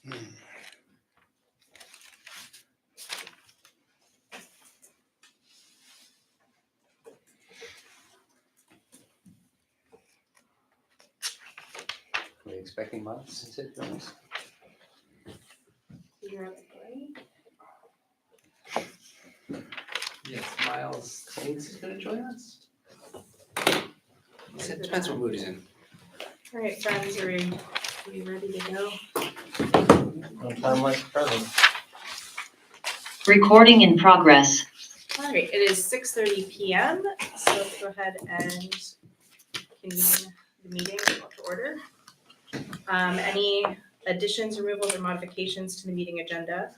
Are we expecting Miles to sit for us? You're right. Yes, Miles thinks he's gonna join us. It depends what mood he's in. All right, friends, are we ready to go? No time like the present. Recording in progress. All right, it is 6:30 p.m. So let's go ahead and convene the meeting to order. Any additions, removals, or modifications to the meeting agenda?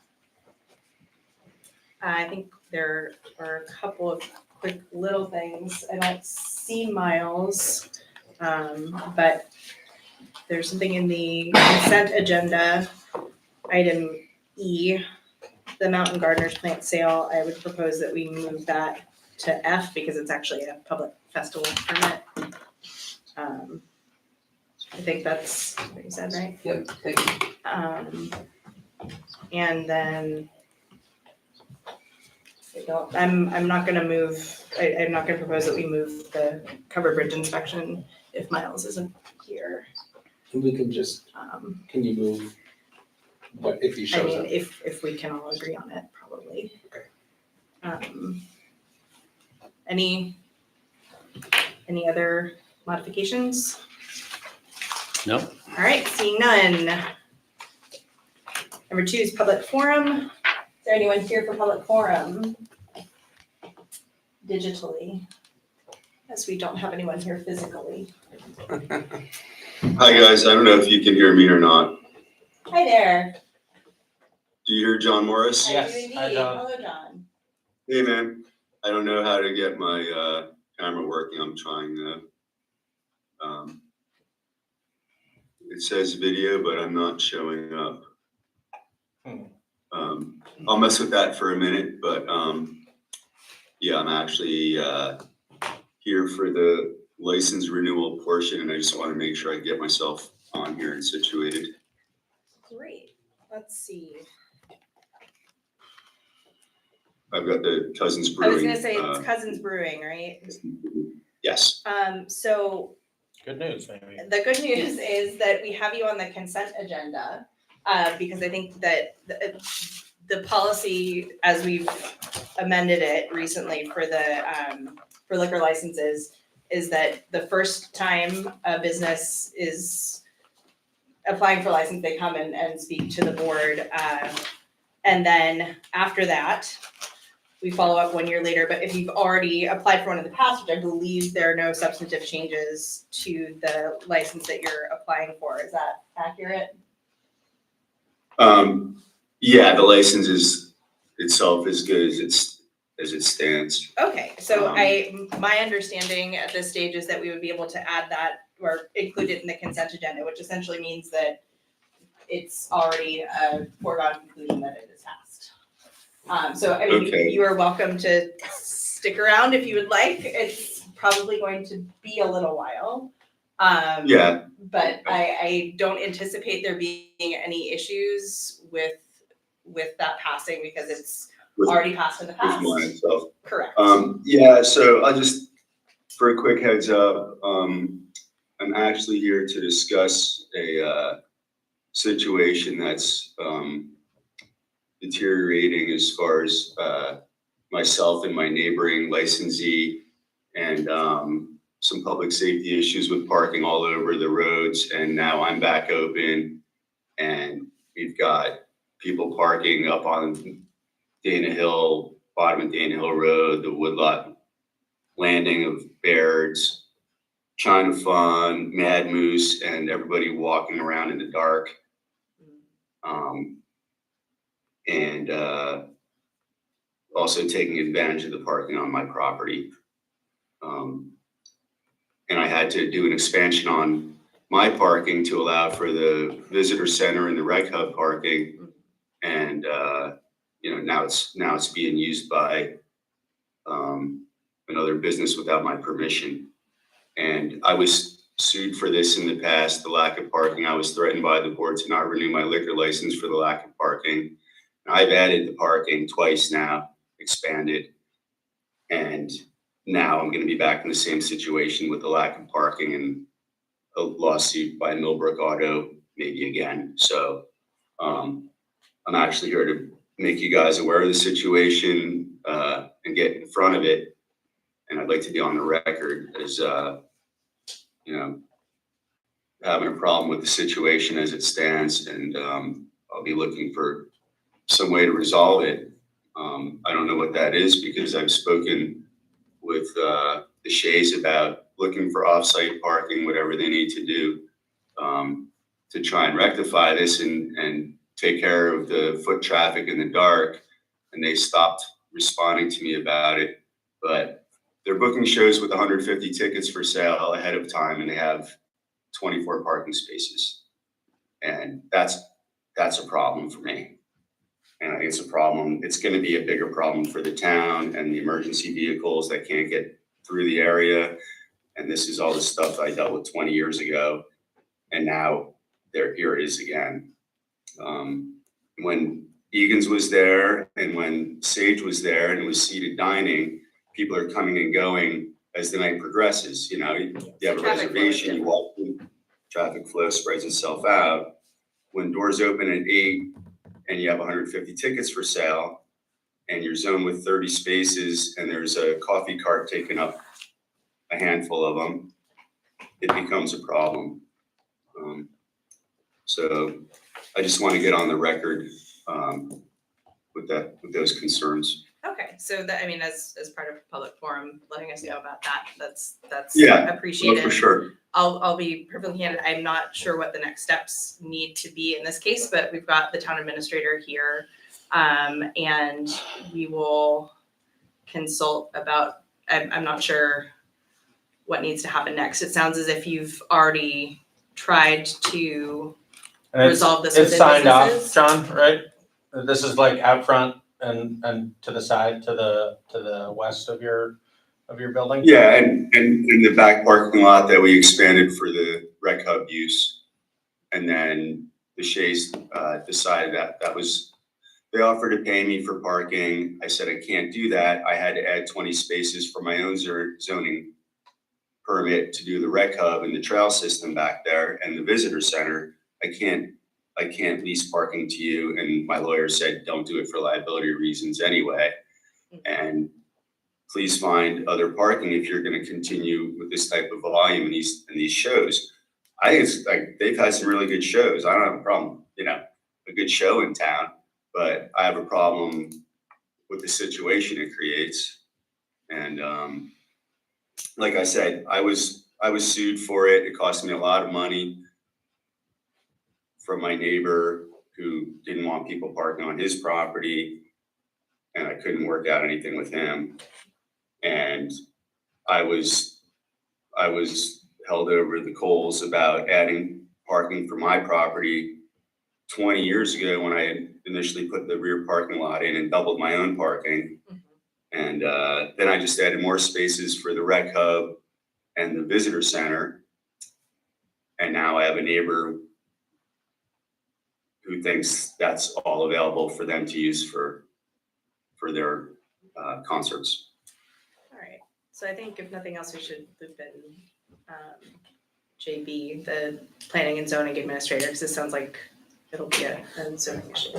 I think there are a couple of quick little things. I don't see Miles, but there's something in the consent agenda, item E, the Mountain Gardeners plant sale. I would propose that we move that to F because it's actually a public festival permit. I think that's what you said, right? Yep, thank you. And then I'm not gonna move, I'm not gonna propose that we move the covered bridge inspection if Miles isn't here. We can just, can you move what if he I shows mean, up? if we can all agree on it, probably. Okay. Any other modifications? No. All right, seeing none. Number 2 is public forum. Is there anyone here for public forum? Digitally, as we don't have anyone here physically. Hi guys, I don't know if you can hear me or not. Hi there. Do you hear John Morris? Yes, I do indeed. hi, John. Hello, John. Hey man, I don't know how to get my camera working. I'm trying to. It says video, but I'm not showing up. I'll mess with that for a minute, but yeah, I'm actually here for the license renewal portion, and I just want to make sure I get myself on here and situated. Great. Let's see. I've got the Cousins I Brewing. was gonna say it's Cousins Brewing, right? Yes. So Good news, maybe. the good news is that we have you on the consent agenda, because I think that the policy, as we've amended it recently for the, for liquor licenses, is that the first time a business is applying for a license, they come and speak to the board. And then after that, we follow up 1 year later. But if you've already applied for one in the past, which I believe there are no substantive changes to the license that you're applying for, is that accurate? Yeah, the license itself is good as it stands. Okay, so my understanding at this stage is that we would be able to add that or include it in the consent agenda, which essentially means that it's already a foregone conclusion that it is passed. So I mean, Okay. you are welcome to stick around if you would like. It's probably going to be a little while. Yeah. But I don't anticipate there being any issues with that passing because it's With- already passed in the With past. mine itself. Correct. Yeah, so I'll just, for a quick heads up, I'm actually here to discuss a situation that's deteriorating as far as myself and my neighboring licensee and some public safety issues with parking all over the roads. And now I'm back open and we've got people parking up on Dana Hill, bottom of Dana Hill Road, the Woodlot landing of Baird's, China Fun, Mad Moose, and everybody walking around in the dark. And also taking advantage of the parking on my property. And I had to do an expansion on my parking to allow for the visitor center and the rec hub parking. And you know, now it's being used by another business without my permission. And I was sued for this in the past, the lack of parking. I was threatened by the board to not renew my liquor license for the lack of parking. I've added the parking twice now, expanded, and now I'm gonna be back in the same situation with the lack of parking and a lawsuit by Millbrook Auto, maybe again. So I'm actually here to make you guys aware of the situation and get in front of it. And I'd like to be on the record as, having a problem with the situation as it stands, and I'll be looking for some way to resolve it. I don't know what that is because I've spoken with the Shays about looking for off-site parking, whatever they need to do to try and rectify this and take care of the foot traffic in the dark. And they stopped responding to me about it, but they're booking shows with 150 tickets for sale ahead of time, and they have 24 parking spaces. And that's a problem for me. And I think it's a problem. It's going to be a bigger problem for the town and the emergency vehicles that can't get through the area. And this is all the stuff I dealt with 20 years ago. And now here it is again. When Egan's was there and when Sage was there and it was seated dining, people are coming and going as the night progresses. You have a reservation, you walk in, traffic flow spreads itself out. When doors open at 8 and you have 150 tickets for sale and you're zoned with 30 spaces and there's a coffee cart taking up a handful of them, it becomes a problem. So I just want to get on the record with those concerns. Okay, so that, I mean, as part of public forum, letting us know about that, that's Yeah, appreciated. For sure. I'll be perfectly candid. I'm not sure what the next steps need to be in this case, but we've got the town administrator here, and we will consult about. I'm not sure what needs to happen next. It sounds as if you've already tried to resolve this It's within signed off, businesses. John, right? This is like out front and to the side, to the west of your building? Yeah, and in the back parking lot that we expanded for the rec hub use. And then the Shays decided that was, they offered to pay me for parking. I said, I can't do that. I had to add 20 spaces for my own zoning permit to do the rec hub and the trail system back there and the visitor center. I can't lease parking to you. And my lawyer said, don't do it for liability reasons anyway. And please find other parking if you're going to continue with this type of volume in these shows. I think it's like they've had some really good shows. I don't have a problem, a good show in town, but I have a problem with the situation it creates. And like I said, I was sued for it. It cost me a lot of money from my neighbor who didn't want people parking on his property, and I couldn't work out anything with him. And I was held over the coals about adding parking for my property 20 years ago when I had initially put the rear parking lot in and doubled my own parking. And then I just added more spaces for the rec hub and the visitor center. And now I have a neighbor who thinks that's all available for them to use for their concerts. All right. So I think if nothing else, we should loop in JB, the planning and zoning administrator, because it sounds like it'll be a zoning issue.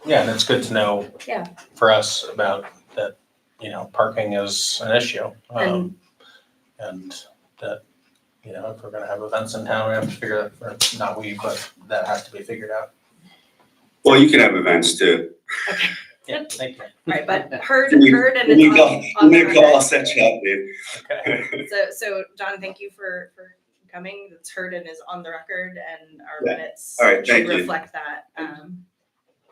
Yeah, and it's good to know. Yeah. For us about that, parking is an issue. And that, if we're gonna have events in town, we have to figure out, or not we, but that has to be figured out. Well, you can have events too. okay. Yeah, thank you. All right, but heard and it's on the call, I'll record. set you up, dude. Okay. So John, thank you for coming. It's heard and is on the record, and our Yeah. minutes All right, should thank you. reflect that.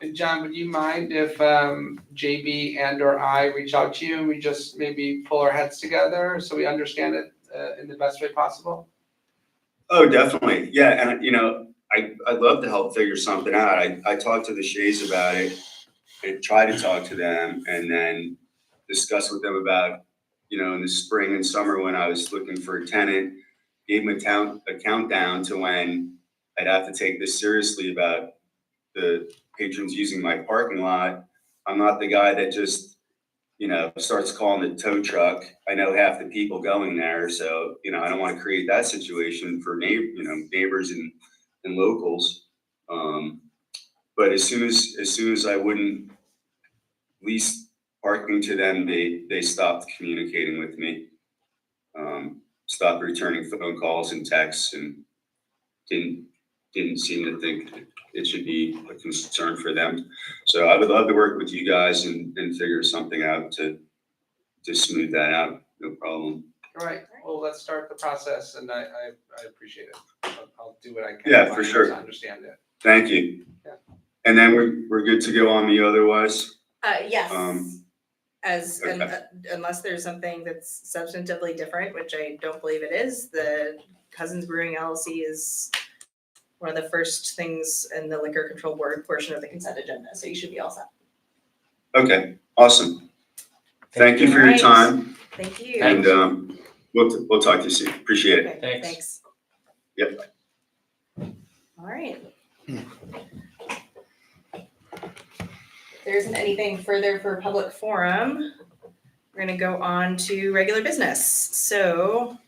And John, would you mind if JB and or I reach out to you and we just maybe pull our heads together so we understand it in the best way possible? Oh, definitely. Yeah, and I'd love to help figure something out. I talked to the Shays about it and tried to talk to them and then discuss with them about, in the spring and summer when I was looking for a tenant, gave him a countdown to when I'd have to take this seriously about the patrons using my parking lot. I'm not the guy that just, starts calling the tow truck. I know half the people going there, so, I don't want to create that situation for neighbors and locals. But as soon as I wouldn't lease parking to them, they stopped communicating with me. Stopped returning phone calls and texts, and didn't seem to think it should be a concern for them. So I would love to work with you guys and figure something out to smooth that out. No problem. All right, well, let's start the process, and I appreciate it. I'll do what I can. Yeah, for sure. To understand it. Thank you. Yeah. And then we're good to go on the otherwise? Yes. Okay. Unless there's something that's substantively different, which I don't believe it is, the Cousins Brewing LLC is one of the first things in the liquor control board portion of the consent agenda, so you should be all set. Okay, awesome. Thank you for your Alright. time, Thank you. and we'll talk to you soon. Appreciate it. Okay, Thanks. thanks. Yep. All right. There isn't anything further for public forum. We're gonna go on to regular business. So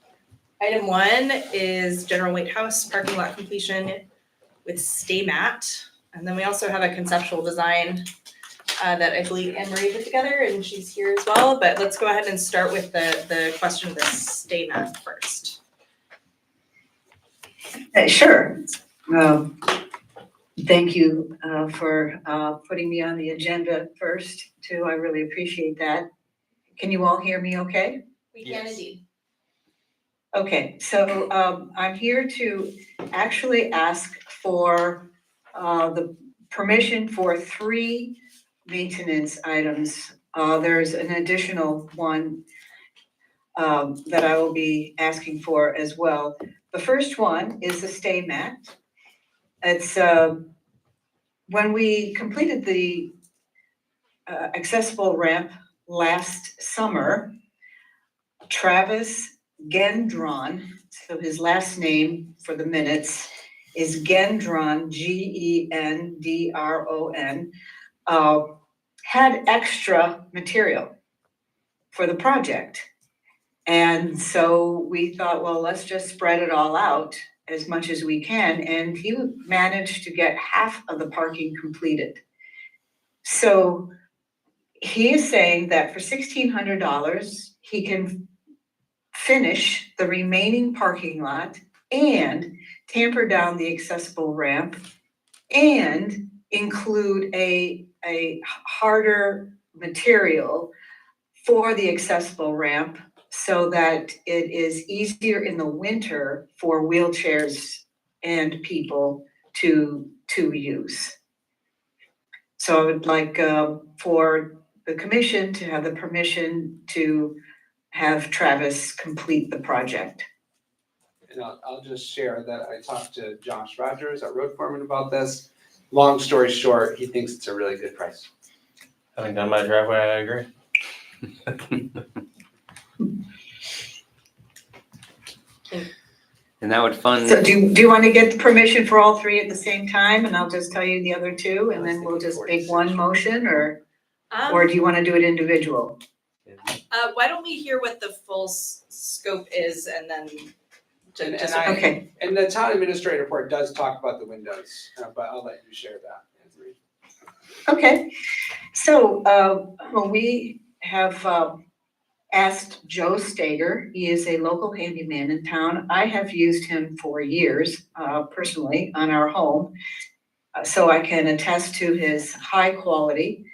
item 1 is General White House parking lot completion with stay mat. And then we also have a conceptual design that I believe Anne Marie put together, and she's here as well. But let's go ahead and start with the question of the stay mat first. Sure. Thank you for putting me on the agenda first, too. I really appreciate that. Can you all hear me okay? We can Yes. indeed. Okay, so I'm here to actually ask for the permission for 3 maintenance items. There's an additional one that I will be asking for as well. The first one is the stay mat. It's when we completed the accessible ramp last summer, Travis Gendron, so his last name for the minutes is Gendron, Gendron, had extra material for the project. And so we thought, well, let's just spread it all out as much as we can. And he managed to get half of the parking completed. So he is saying that for $1,600, he can finish the remaining parking lot and tamper down the accessible ramp and include a harder material for the accessible ramp so that it is easier in the winter for wheelchairs and people to use. So I would like for the commission to have the permission to have Travis complete the project. And I'll just share that I talked to Josh Rogers, our road foreman, about this. Long story short, he thinks it's a really good price. Having done my driveway, I agree. And that would fund, So do you want to get the permission for all 3 at the same time, and I'll just tell you the other 2, and then we'll just make one motion, or do you want to do it individual? Why don't we hear what the full scope is and then And just. I- Okay, And the town administrator report does talk about the windows, but I'll let you share that, Anne Marie. okay. So we have asked Joe Stager. He is a local handyman in town. I have used him for years personally on our home, so I can attest to his high quality.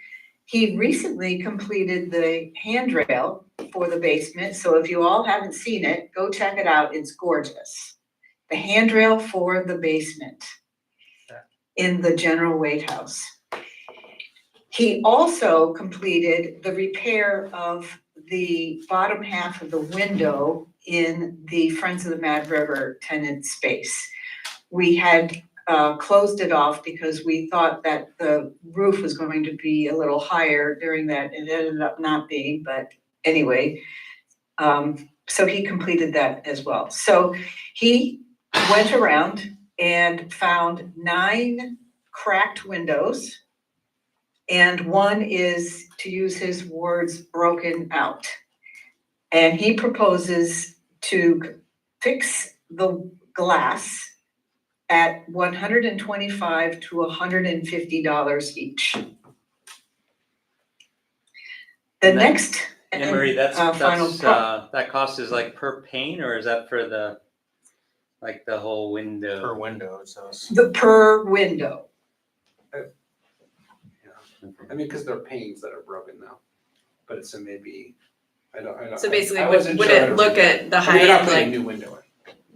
He recently completed the handrail for the basement, so if you all haven't seen it, go check it out. It's gorgeous. The handrail for the basement in the General White House. He also completed the repair of the bottom half of the window in the Friends of the Mad River tenant space. We had closed it off because we thought that the roof was going to be a little higher during that. It ended up not being, but anyway, So he completed that as well. So he went around and found 9 cracked windows. And one is, to use his words, broken out. And he proposes to fix the glass at $125 to $150 each. The And that- next. Anne Marie, final that cost is like per pane, or is that for the whole window? Per window, so it's. The per window. I mean, because they're panes that are broken now, but it's a maybe, I don't. So basically, I would wasn't would sure. it look at the I mean, high they're not end, putting a like new window in.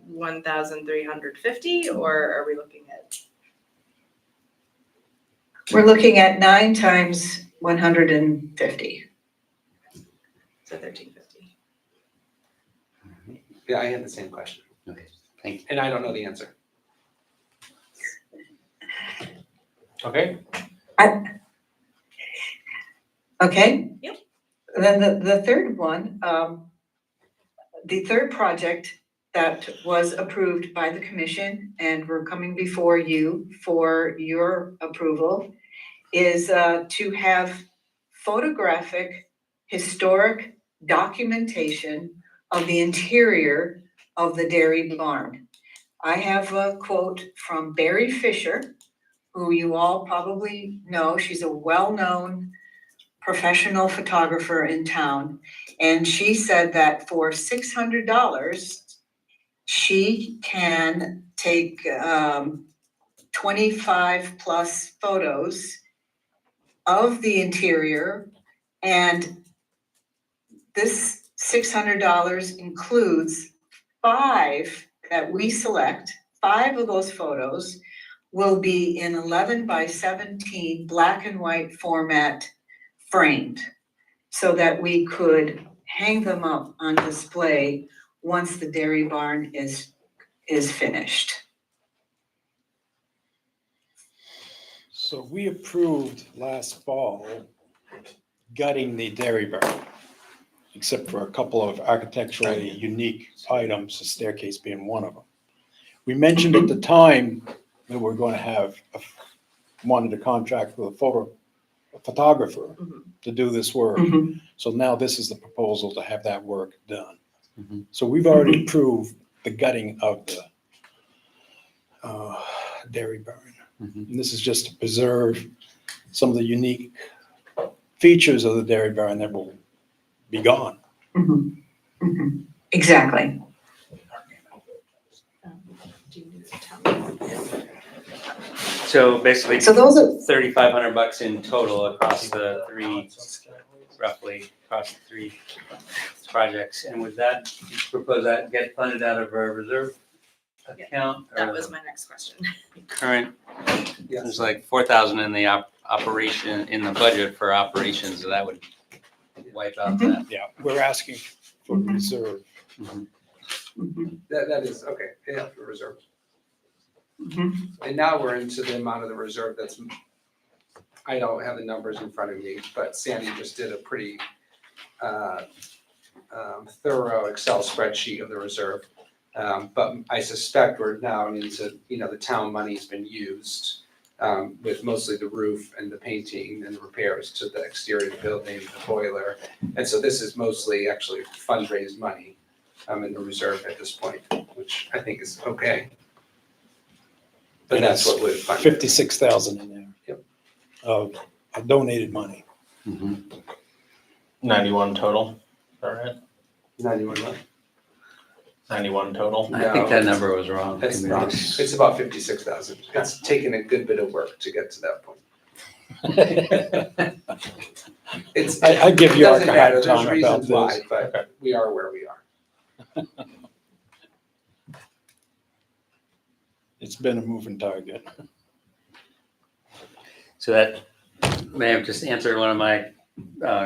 1,350, or are we looking at? We're looking at 9 times 150. So 1,350. Yeah, I had the same question, Okay, thank you. and I don't know the answer. Okay, Okay? Yep. Then the third one, the third project that was approved by the commission, and we're coming before you for your approval, is to have photographic, historic documentation of the interior of the dairy barn. I have a quote from Barry Fisher, who you all probably know. She's a well-known professional photographer in town. And she said that for $600, she can take 25 plus photos of the interior. And this $600 includes 5 that we select. 5 of those photos will be in 11 by 17 black and white format, framed, so that we could hang them up on display once the dairy barn is finished. So we approved last fall gutting the dairy barn, except for a couple of architecturally unique items, the staircase being one of them. We mentioned at the time that we're going to have, wanted to contract with a photographer Mhm. to do this work. Mhm. So now this is the proposal to have that work done. Mhm. So we've already approved the gutting of the dairy barn. Mhm. And this is just to preserve some of the unique features of the dairy barn that will be gone. Mhm. Mhm. Exactly. Do you need to tell me? So basically, So those are, $3,500 in total across the 3, roughly across the 3 projects. And would that, you propose that get funded out of our reserve account? That or was my next question. Current, Yes. there's like 4,000 in the operation, in the budget for operations, so that would wipe out that. Yeah, we're asking for Mhm. reserve. mhm, That is, okay, yeah, for reserve. mhm. And now we're into the amount of the reserve that's, I don't have the numbers in front of me, but Sandy just did a pretty thorough Excel spreadsheet of the reserve. But I suspect we're now into, the town money's been used with mostly the roof and the painting and the repairs to the exterior of the building, the boiler. And so this is mostly actually fundraised money in the reserve at this point, which I think is okay. But And that's it's what would fund it. 56,000 in there. Yep. Of donated money. 91 total, all right, 91 month. 91 total. I think that number was wrong. That's wrong. It's about 56,000. It's taken a good bit of work to get to that point. It's, I give it you a doesn't matter, hard there's time about reasons this. why, but we are where we are. It's been a moving target. So that may have just answered one of my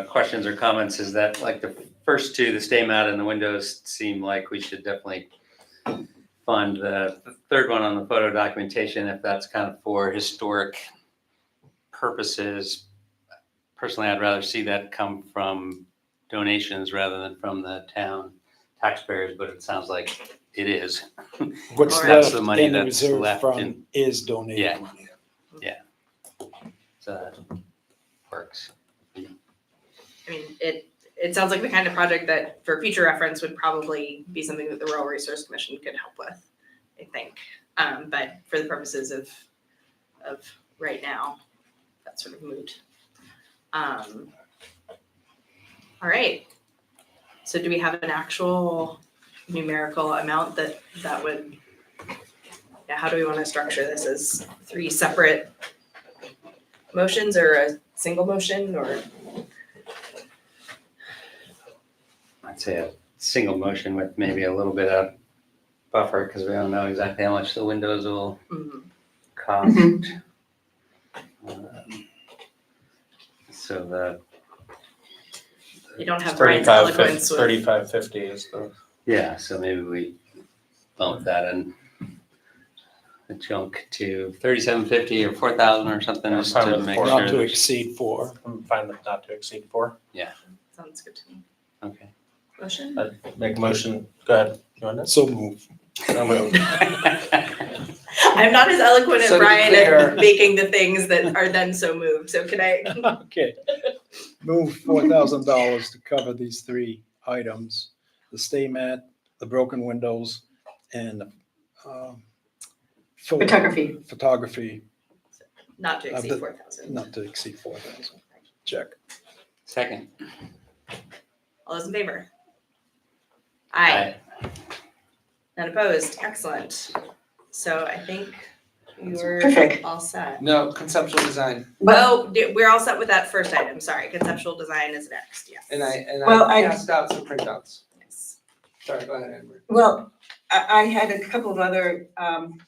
questions or comments, is that like the first 2, the stay mat and the windows, seem like we should definitely fund. The third one on the photo documentation, if that's kind of for historic purposes, personally, I'd rather see that come from donations rather than from the taxpayers, but it sounds like it is. What's That's left the money in the that's reserve left fund in- is donated Yeah. money. So that works. I mean, it sounds like the kind of project that for future reference would probably be something that the Rural Resource Commission could help with, I think. But for the purposes of right now, that's sort of moot. All right. So do we have an actual numerical amount that would, yeah, how do we want to structure this? As 3 separate motions or a single motion or? I'd say a single motion with maybe a little bit of buffer, because we don't know exactly how much the windows will cost. So You don't have It's Brian's 35, eloquence with. 3550 is the. yeah, so maybe we bump that and a chunk to 3750 or 4,000 or something, Yeah, just fine to with make four. sure. Not to there's- exceed 4. I'm fine with not to exceed 4. Sounds good to me. Okay. Motion? Make a motion, go ahead. You want So move. So moved. I'm not as eloquent as So to be Brian clear- at making the things that are then so moved. So can I? Okay. Move $4,000 to cover these 3 items: the stay mat, the broken windows, and photography, Not to exceed the- 4,000. not to exceed 4,000. Check. Second. All those in favor? Aye. None opposed. Excellent. So I think you're Perfect. all set. No, conceptual design, Oh, we're all set with that first item. Sorry, conceptual design is next. Yes. and I Well, I- passed out some printouts. Yes. Sorry, go ahead, Amber. Well, I had a couple of other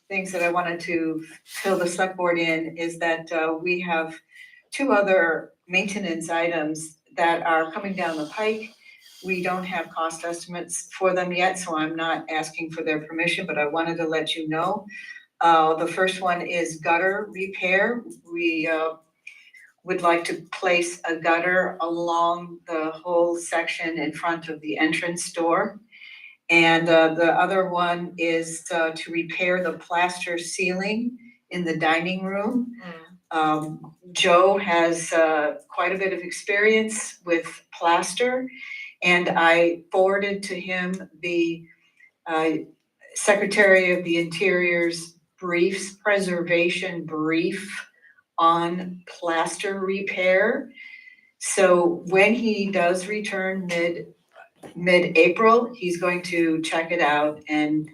things that I wanted to fill the select board in, is that we have 2 other maintenance items that are coming down the pike. We don't have cost estimates for them yet, so I'm not asking for their permission, but I wanted to let you know. The first one is gutter repair. We would like to place a gutter along the whole section in front of the entrance door. And the other one is to repair the plaster ceiling in the dining room. Joe has quite a bit of experience with plaster, and I forwarded to him the Secretary of the Interior's preservation brief on plaster repair. So when he does return mid-April, he's going to check it out and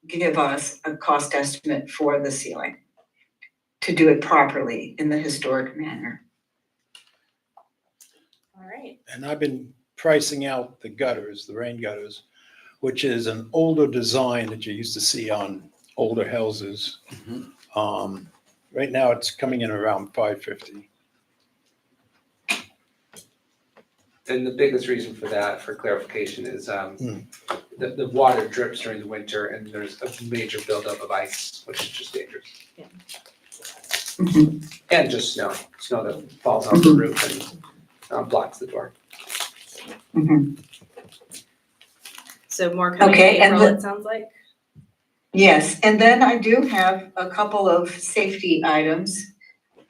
give us a cost estimate for the ceiling to do it properly in the historic manner. All right. And I've been pricing out the gutters, the rain gutters, which is an older design that you used to see on older houses. Right now, it's coming in around $550. And the biggest reason for that, for clarification, is the water drips during the winter and there's a major buildup of ice, which is just dangerous. And just snow that falls off the roof and blocks the door. So more coming Okay, in and April, the- it sounds like. Yes, and then I do have a couple of safety items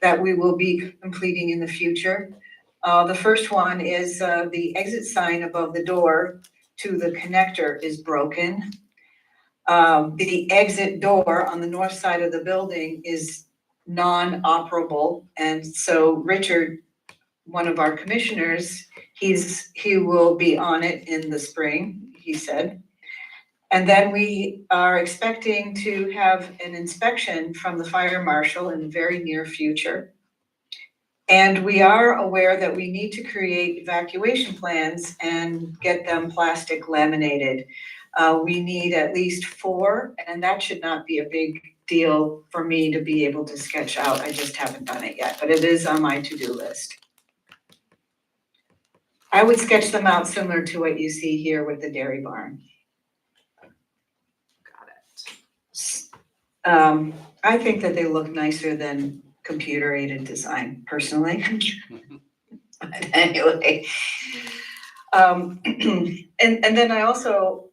that we will be completing in the future. The first one is the exit sign above the door to the connector is broken. The exit door on the north side of the building is non-operable, and so Richard, one of our commissioners, he will be on it in the spring, he said. And then we are expecting to have an inspection from the fire marshal in the very near future. And we are aware that we need to create evacuation plans and get them plastic laminated. We need at least 4, and that should not be a big deal for me to be able to sketch out. I just haven't done it yet, but it is on my to-do list. I would sketch them out similar to what you see here with the dairy barn. Got it. I think that they look nicer than computer-aided design personally. But anyway. And then I also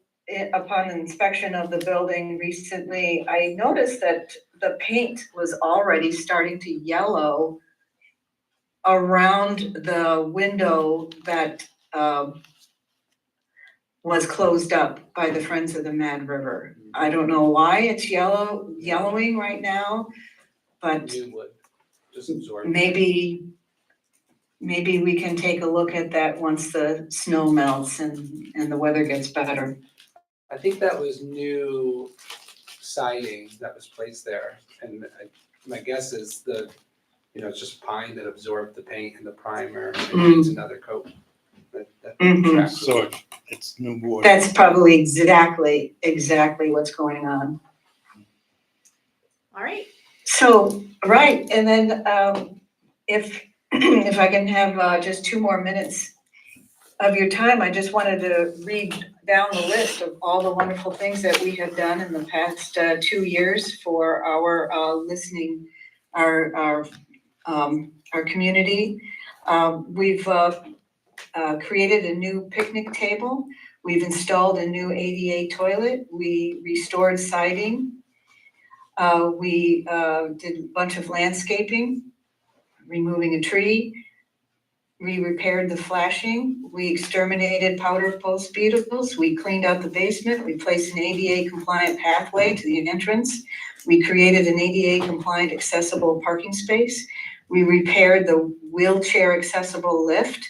upon inspection of the building recently, I noticed that the paint was already starting to yellow around the window that was closed up by the Friends of the Mad River. I don't know why it's yellowing right now, but New wood, just absorb. maybe we can take a look at that once the snow melts and the weather gets better. I think that was new siding that was placed there, and my guess is it's just pine that absorbed the paint and the primer, and needs another coat. That Mhm. tracks So with- it's new wood. That's probably exactly what's going on. All right. So, right, and then if if I can have just 2 more minutes of your time, I just wanted to read down the list of all the wonderful things that we have done in the past 2 years for our our community. We've created a new picnic table. We've installed a new ADA toilet. We restored siding. We did a bunch of landscaping, removing a tree. We repaired the flashing. We exterminated powder post beetles. We cleaned out the basement. We placed an ADA compliant pathway to the entrance. We created an ADA compliant accessible parking space. We repaired the wheelchair accessible lift.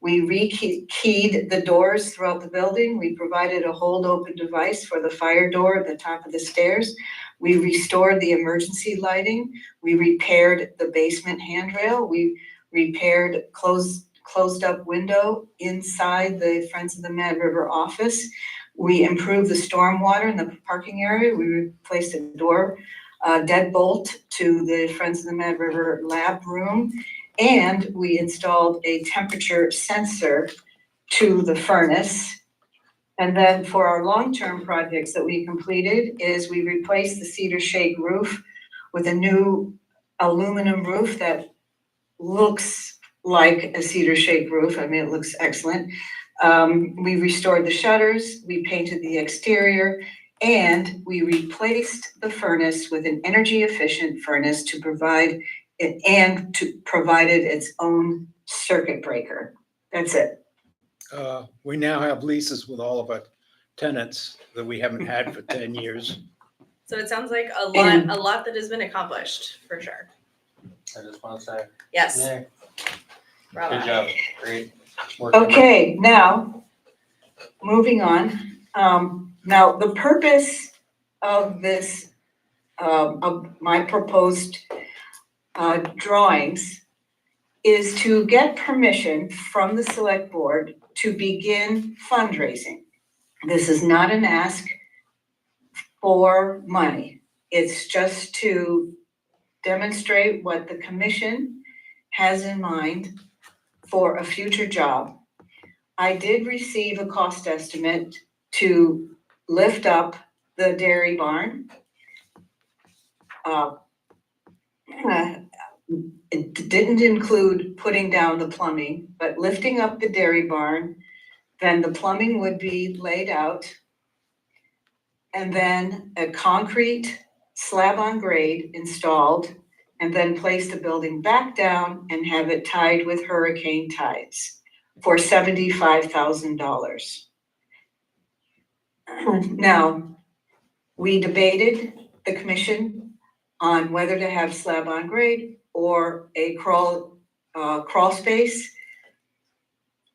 We rekeyed the doors throughout the building. We provided a hold open device for the fire door at the top of the stairs. We restored the emergency lighting. We repaired the basement handrail. We repaired closed up window inside the Friends of the Mad River office. We improved the stormwater in the parking area. We replaced a door deadbolt to the Friends of the Mad River lab room. And we installed a temperature sensor to the furnace. And then for our long-term projects that we completed is we replaced the cedar shake roof with a new aluminum roof that looks like a cedar shake roof. I mean, it looks excellent. We restored the shutters, we painted the exterior, and we replaced the furnace with an energy efficient furnace to provide it and to provided its own circuit breaker. That's it. We now have leases with all of our tenants that we haven't had for 10 years. So it sounds like a And- lot that has been accomplished, for sure. I just want to say, Yes. yeah, Bravo. good job, great work. Okay, now, moving on. Now, the purpose of this, of my proposed drawings is to get permission from the select board to begin fundraising. This is not an ask for money. It's just to demonstrate what the commission has in mind for a future job. I did receive a cost estimate to lift up the dairy barn. It didn't include putting down the plumbing, but lifting up the dairy barn, then the plumbing would be laid out. And then a concrete slab on grade installed, and then place the building back down and have it tied with hurricane ties for $75,000. Now, we debated the commission on whether to have slab on grade or a crawl space.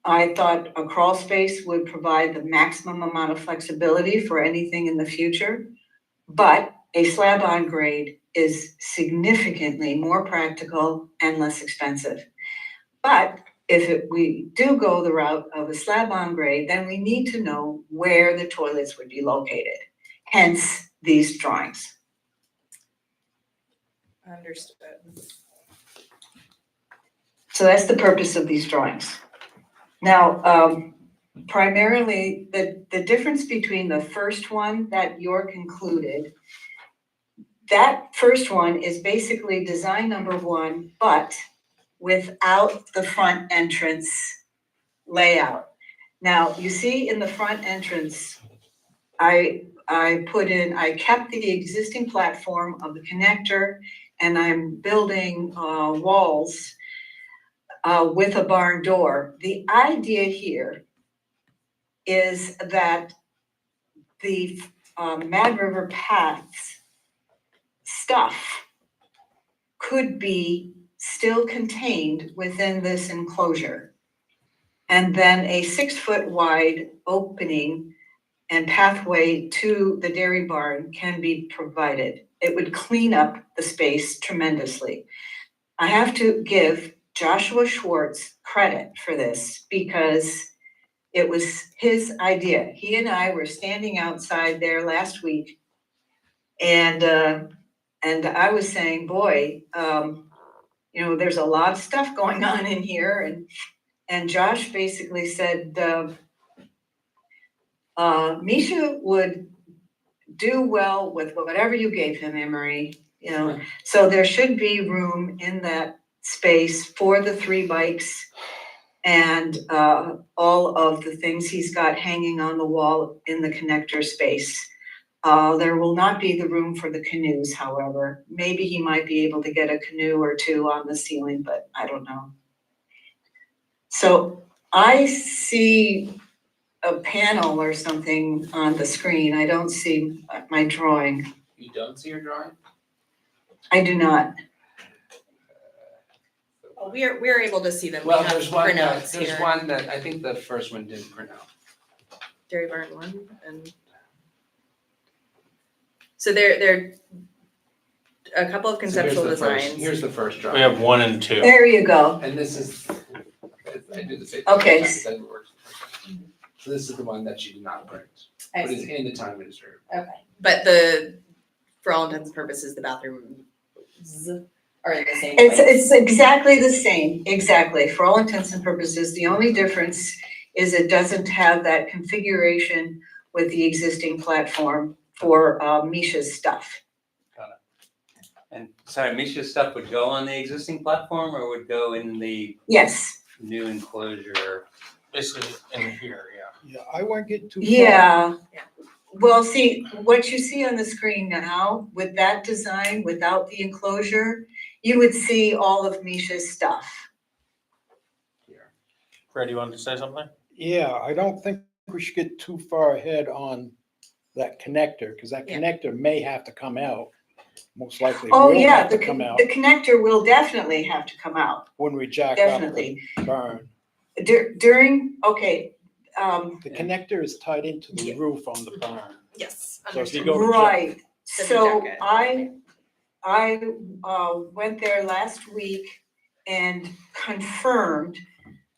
I thought a crawl space would provide the maximum amount of flexibility for anything in the future, but a slab on grade is significantly more practical and less expensive. But if we do go the route of a slab on grade, then we need to know where the toilets would be located, hence these drawings. Understood. So that's the purpose of these drawings. Now, primarily, the difference between the first one that York included, that first one is basically design number 1, but without the front entrance layout. Now, you see in the front entrance I kept the existing platform of the connector, and I'm building walls with a barn door. The idea here is that the Mad River Paths stuff could be still contained within this enclosure. And then a 6-foot wide opening and pathway to the dairy barn can be provided. It would clean up the space tremendously. I have to give Joshua Schwartz credit for this because it was his idea. He and I were standing outside there last week, and I was saying, boy, there's a lot of stuff going on in here, and Josh basically said, Misha would do well with whatever you gave him, Emery, so there should be room in that space for the 3 bikes and all of the things he's got hanging on the wall in the connector space. There will not be the room for the canoes, however. Maybe he might be able to get a canoe or 2 on the ceiling, but I don't know. So I see a panel or something on the screen. I don't see my drawing. You don't see your drawing? I do not. Well, we're able to see them. We Well, have there's one printouts there's here. one that, I think the first one didn't print out. Dairy Barn 1 and. So there are a couple of So here's conceptual the first- designs. Here's the first drawing. We have 1 and 2. There you go. And this is, I do the same thing. Okay. It doesn't work. So this is the one that she did not print, I but is see. in the town administrator. Okay, but for all intents and purposes, the bathrooms are in the same place. It's exactly the same, exactly. For all intents and purposes, the only difference is it doesn't have that configuration with the existing platform for Misha's stuff. And sorry, Misha's stuff would go on the existing platform or would go in the Yes, new enclosure? Basically in here, yeah. Yeah, I won't get too far. yeah. Yeah. Well, see, what you see on the screen now, with that design, without the enclosure, you would see all of Misha's stuff. Here. Fred, you wanted to say something? Yeah, I don't think we should get too far ahead on that connector, because that Yeah. connector may have to come out. Most likely Oh, will yeah, have to come out the connector will definitely have to come out, when we jack up definitely. the barn. During, okay, The connector is tied into the Yeah. roof on the barn. Yes, So if you understood. go to right, So so jacket. I went there last week and confirmed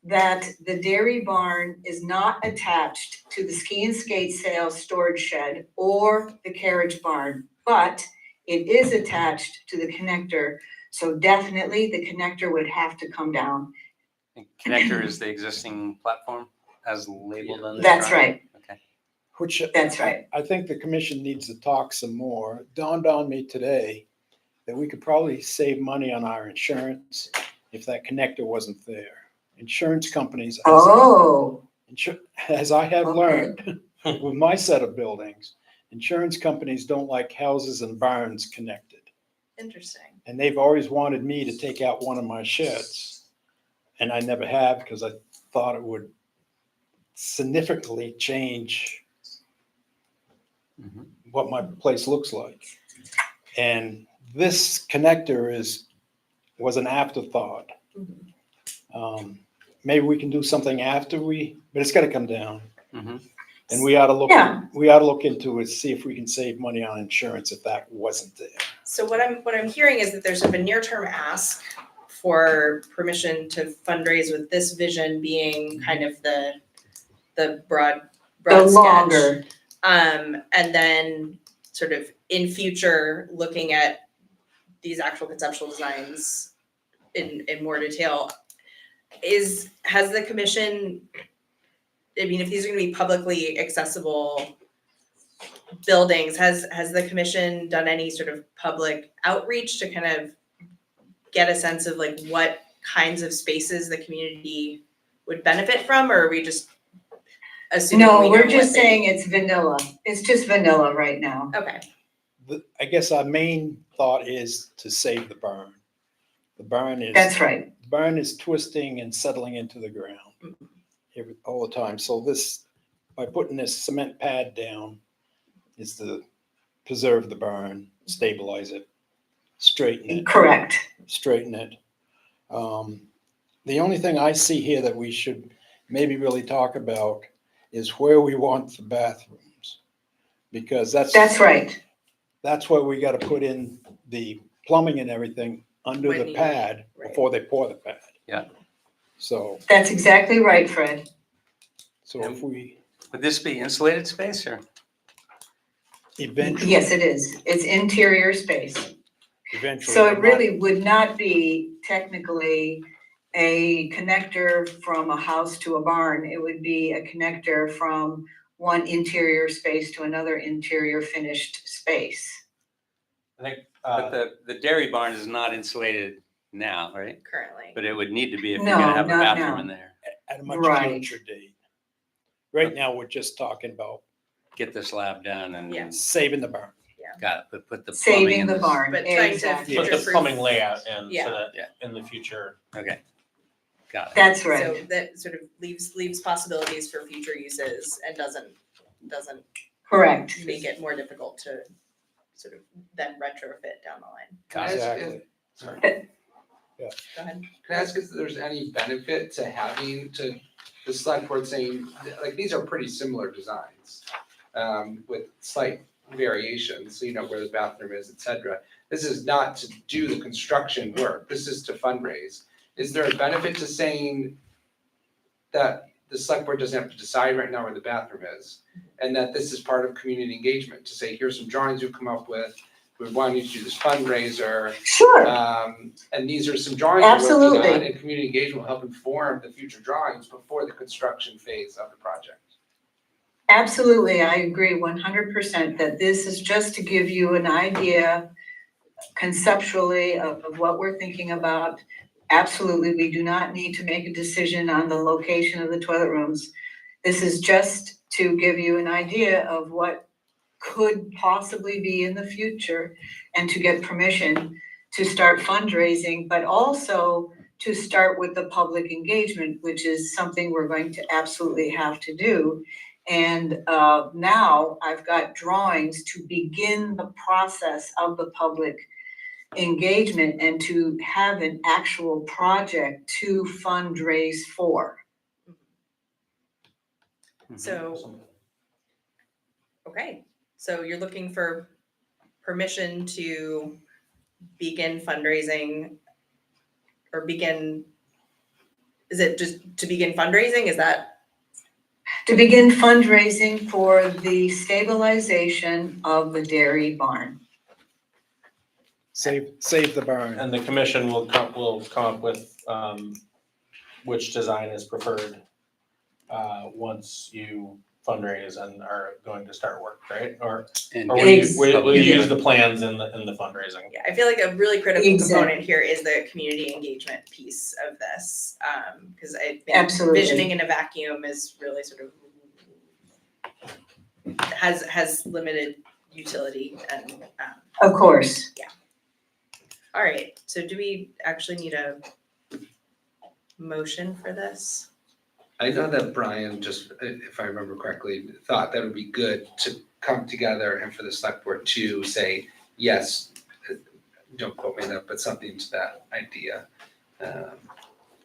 that the dairy barn is not attached to the ski and skate sales storage shed or the carriage barn, but it is attached to the connector, so definitely the connector would have to come down. The connector is the existing platform as labeled on this That's drawing? right, Okay. Which that's right. I think the commission needs to talk some more. It dawned on me today that we could probably save money on our insurance if that connector wasn't there. Insurance companies, Oh, as I have Okay. learned with my set of buildings, insurance companies don't like houses and barns connected. Interesting. And they've always wanted me to take out one of my sheds. And I never have because I thought it would significantly change Mhm. what my place looks like. And this connector was an afterthought. Maybe we can do something after but it's gotta come down. Mhm. And we ought to look, Yeah. we ought to look into it, see if we can save money on insurance if that wasn't there. So what I'm hearing is that there's sort of a near-term ask for permission to fundraise with this vision being kind of the broad the sketch. longer, And then sort of in future, looking at these actual conceptual designs in more detail. Has the commission, I mean, if these are gonna be publicly accessible buildings, has the commission done any sort of public outreach to kind of get a sense of like what kinds of spaces the community would benefit from, or are we just assuming No, we know we're what just they- saying it's vanilla. It's just vanilla right now. Okay, I guess our main thought is to save the barn. The barn is. That's right. The barn is twisting and settling into the ground all the time. So this, by putting this cement pad down, is to preserve the barn, stabilize it, straighten it. Correct. Straighten it. The only thing I see here that we should maybe really talk about is where we want the bathrooms. Because That's right. that's where we gotta put in the plumbing and everything under When the you- pad right. before they pour the pad. Yeah. So That's exactly right, Fred. if we Would this be insulated space or? eventually. Yes, it is. It's interior space. Eventually. So but it not- really would not be technically a connector from a house to a barn. It would be a connector from one interior space to another interior finished space. I think, But the dairy barn is not insulated now, right? currently. But it would need to be if you're No, gonna have a not bathroom now. in there. At a much Right. future date. Right now, we're just talking about Get the slab done and. Yeah. saving the barn. Got it, but put the plumbing Saving in the this. barn, But trying to exactly. put the future-proof- plumbing layout in Yeah. so that Yeah. in the future. Okay, got it. That's So right. that sort of leaves possibilities for future uses and doesn't Correct. make it more difficult to sort of then retrofit down the line. Can I ask Exactly. if- sorry. Go ahead. Can I ask if there's any benefit to having the select board saying, like, these are pretty similar designs, with slight variations, so you know where the bathroom is, et cetera. This is not to do the construction work, this is to fundraise. Is there a benefit to saying that the select board doesn't have to decide right now where the bathroom is? And that this is part of community engagement, to say, here's some drawings we've come up with, we want you to do this fundraiser, Sure. and these are some drawings we're working on, Absolutely. and community engagement will help inform the future drawings before the construction phase of the project. Absolutely, I agree 100% that this is just to give you an idea conceptually of what we're thinking about. Absolutely, we do not need to make a decision on the location of the toilet rooms. This is just to give you an idea of what could possibly be in the future and to get permission to start fundraising, but also to start with the public engagement, which is something we're going to absolutely have to do. And now I've got drawings to begin the process of the public engagement and to have an actual project to fundraise for. So, okay, so you're looking for permission to begin fundraising or is it just to begin fundraising? Is that? To begin fundraising for the stabilization of the dairy barn. Save the barn. And the commission will come up with, which design is preferred, once you fundraise and are going to start work, right? Or And will get you, will public you use input. the plans in the fundraising? Yeah, I feel like a really critical Exactly. component here is the community engagement piece of this. Because I think Absolutely. visioning in a vacuum is really sort of has limited utility and, Of course. all right, so do we actually need a motion for this? I know that Brian just, if I remember correctly, thought that would be good to come together and for the select board to say, yes, don't quote me on that, but something to that idea.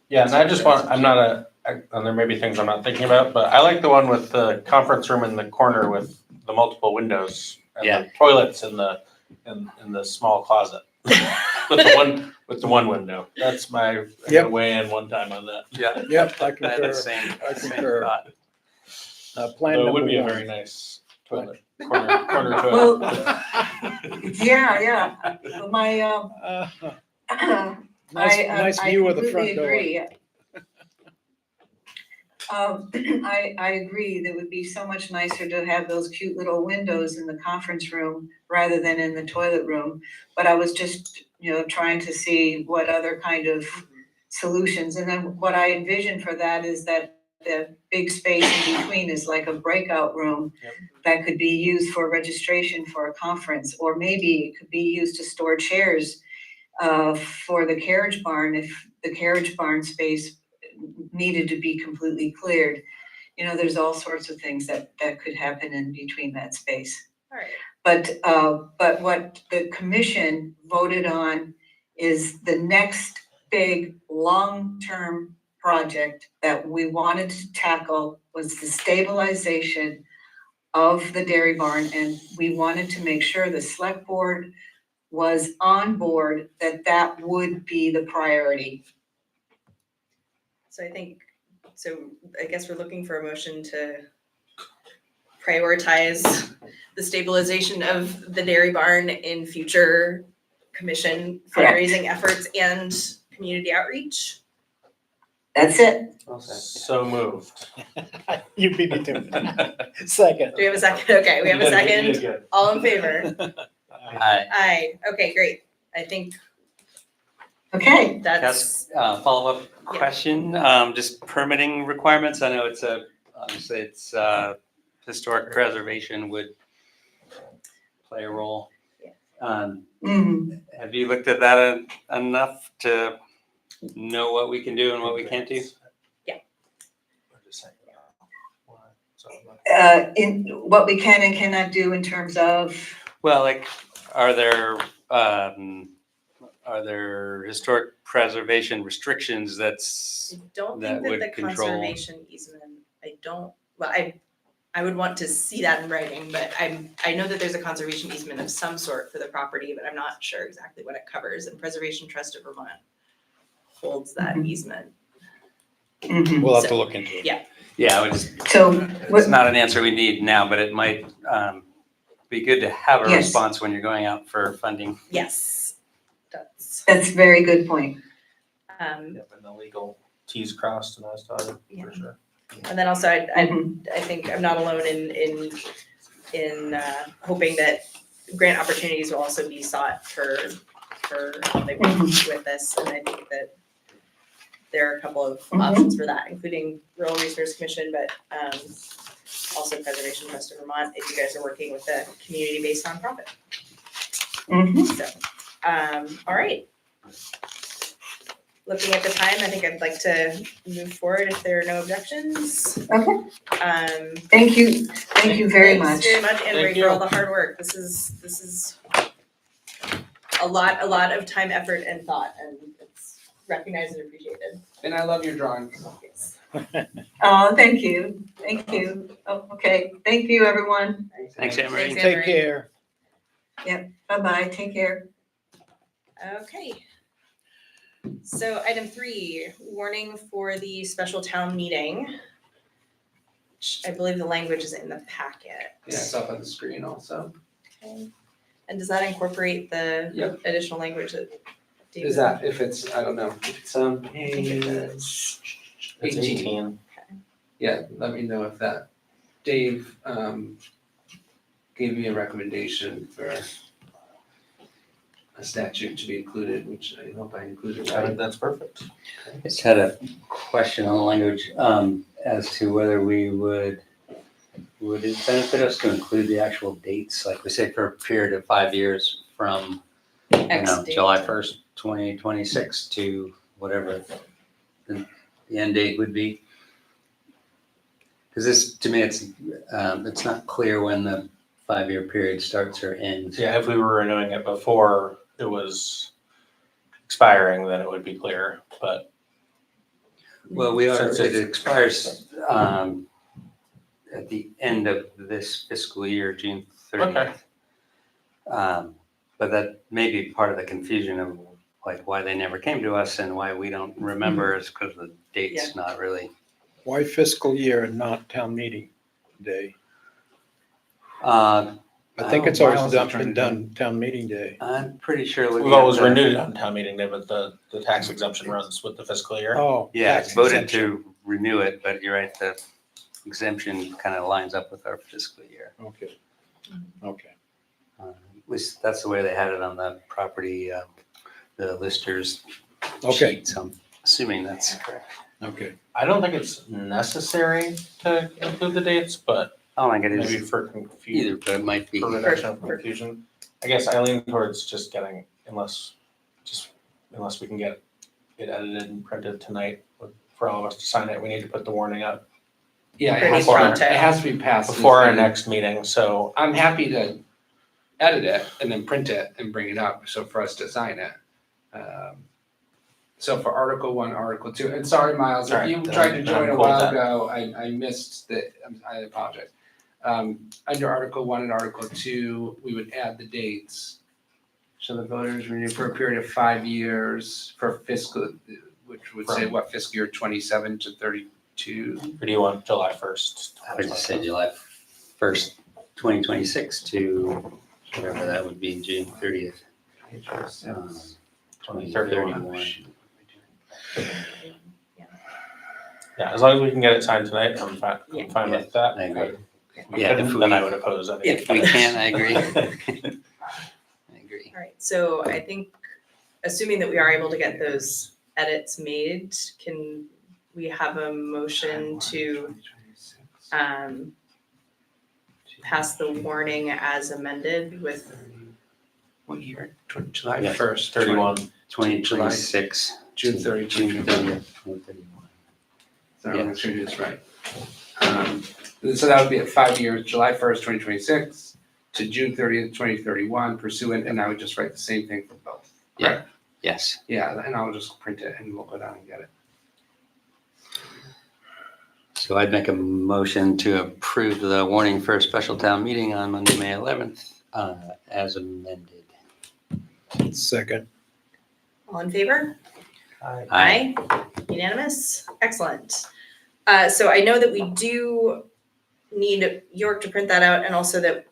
Yeah, and I just want, and there may be things I'm not thinking about, but I like the one with the conference room in the corner with the multiple windows and Yeah. the toilets in the small closet. With the one window. That's my Yep. weigh in one time on that. Yeah. Yep, I I had concur. the same, I same concur. thought. Plan Though it number would be a one. very nice toilet, corner Well, toilet. yeah. My, Nice view of the front door. I agree, that would be so much nicer to have those cute little windows in the conference room rather than in the toilet room. But I was just, trying to see what other kind of solutions. And then what I envision for that is that the big space in between is like a breakout room Yep. that could be used for registration for a conference, or maybe it could be used to store chairs for the carriage barn if the carriage barn space needed to be completely cleared. You know, there's all sorts of things that could happen in between that space. All right. But what the commission voted on is the next big long-term project that we wanted to tackle was the stabilization of the dairy barn, and we wanted to make sure the select board was on board that that would be the priority. So I guess we're looking for a motion to prioritize the stabilization of the dairy barn in future commission Correct. fundraising efforts and community outreach. That's it. So moved. You beat me to it. Second. Do we have a second? Okay, we have a You did second. good. All in favor? Aye. Aye. Okay, great. I think Okay. that's, Follow-up Yeah. question, just permitting requirements. I know obviously it's historic preservation would play a role. Yeah. Mhm. Have you looked at that enough to know what we can do and what we can't do? In what we can and cannot do in terms of, Well, like, are there historic preservation restrictions that's, I don't that think that would the control- conservation easement, I would want to see that in writing, but I know that there's a conservation easement of some sort for the property, but I'm not sure exactly what it covers, and Preservation Trust of Vermont holds that Mhm. easement. Mhm. We'll have to look into it. yeah, I would just, So, it's not an answer we need now, but it might be good to have a Yes. response when you're going out for funding. Yes, that's, that's a very good point. Yep, and the legal T's crossed and I's dotted, Yeah. for sure. and then also I Mhm. think I'm not alone in hoping that grant opportunities will also be sought for how they work with this, and I think that there are a couple of Mhm. options for that, including Rural Resource Commission, but also Preservation Trust of Vermont, if you guys are working with a community-based nonprofit. Mhm. So, all right. Looking at the time, I think I'd like to move forward if there are no objections. Okay. Thank you very much. Thanks very much, Anne Marie, Thank for all you. the hard work. This is a lot of time, effort, and thought, and it's recognized and appreciated. And I love your drawings. Yes. Oh, thank you. Oh, okay, thank you, everyone. Thanks, Anne Marie. Thanks, Anne Take Marie. care. Bye-bye, take care. Okay. So item 3, warning for the special town meeting. Which I believe the language is in the packet. Yeah, it's up on the screen also. Okay. And does that incorporate the Yep. additional language that David? Is that, if it's, I don't know, if it's on think it page It's 18. Yeah, let me know if that, Dave, gave me a recommendation for a statute to be included, which I hope I included I think right. that's perfect. I just had a question on the language, as to whether would it benefit us to include the actual dates, like we say for a period of 5 years from, X date. July 1st, 2026 to whatever the end date would be? Because this, to me, it's not clear when the 5-year period starts or ends. Yeah, if we were renewing it before it was expiring, then it would be clear, but Well, Since it it's- expires at the end of this fiscal year, June 30th. But that may be part of the confusion of like why they never came to us and why we don't remember is because the date's not really. Why fiscal year and not town meeting day? I think it's always been done town meeting day. I'm pretty sure. we've always renewed it on town meeting day, but the tax exemption runs with the fiscal year. Oh. Yeah, tax it's voted exemption. to renew it, but you're right, the exemption kind of lines up with our fiscal year. Okay. At least that's the way they had it on the property, the listers Okay. sheet, so I'm assuming that's correct. Okay. I don't think it's necessary to include the dates, but I don't think it maybe is for confusion, either, but it might be. for reduction of confusion. I guess I lean towards just getting, unless we can get it edited and printed tonight for all of us to sign it, we need to put the warning up Yeah, Pretty pronto. it has to be passed. this before our meeting. next meeting, so I'm happy to edit it and then print it and bring it up, so for us to sign it. So for Article 1, Article 2, and sorry, Miles, if Alright, you then tried to I'm join a cool with while that. ago, I missed I apologize. Under Article 1 and Article 2, we would add the dates. So the voters renew for a period of 5 years for fiscal, which would say what, fiscal year 27 to 32? or do you want July 1st? I would just say July 1st, 2026 to whatever that would be, June 30th. 2031. Yeah, as long as we can get it signed tonight, I'm fine with that. I agree. If we Yeah, if couldn't, then I we- would oppose any. If we can, I agree. I agree. All right, so I think, assuming that we are able to get those edits made, can we have a motion to pass the warning as amended with, What year? July Yeah, 1st. 31. 2026. June 30, June 2031. 30th, 2031. So I'm sure it's right. So that would be at 5 years, July 1st, 2026 to June 30th, 2031 pursuant, and I would just write the same thing for both. Yeah. Yes. Yeah, and I'll just print it and we'll go down and get it. So I'd make a motion to approve the warning for a special town meeting on Monday, May 11th, as amended. Second. all in favor? Aye. Unanimous? Excellent. So I know that we do need York to print that out and also that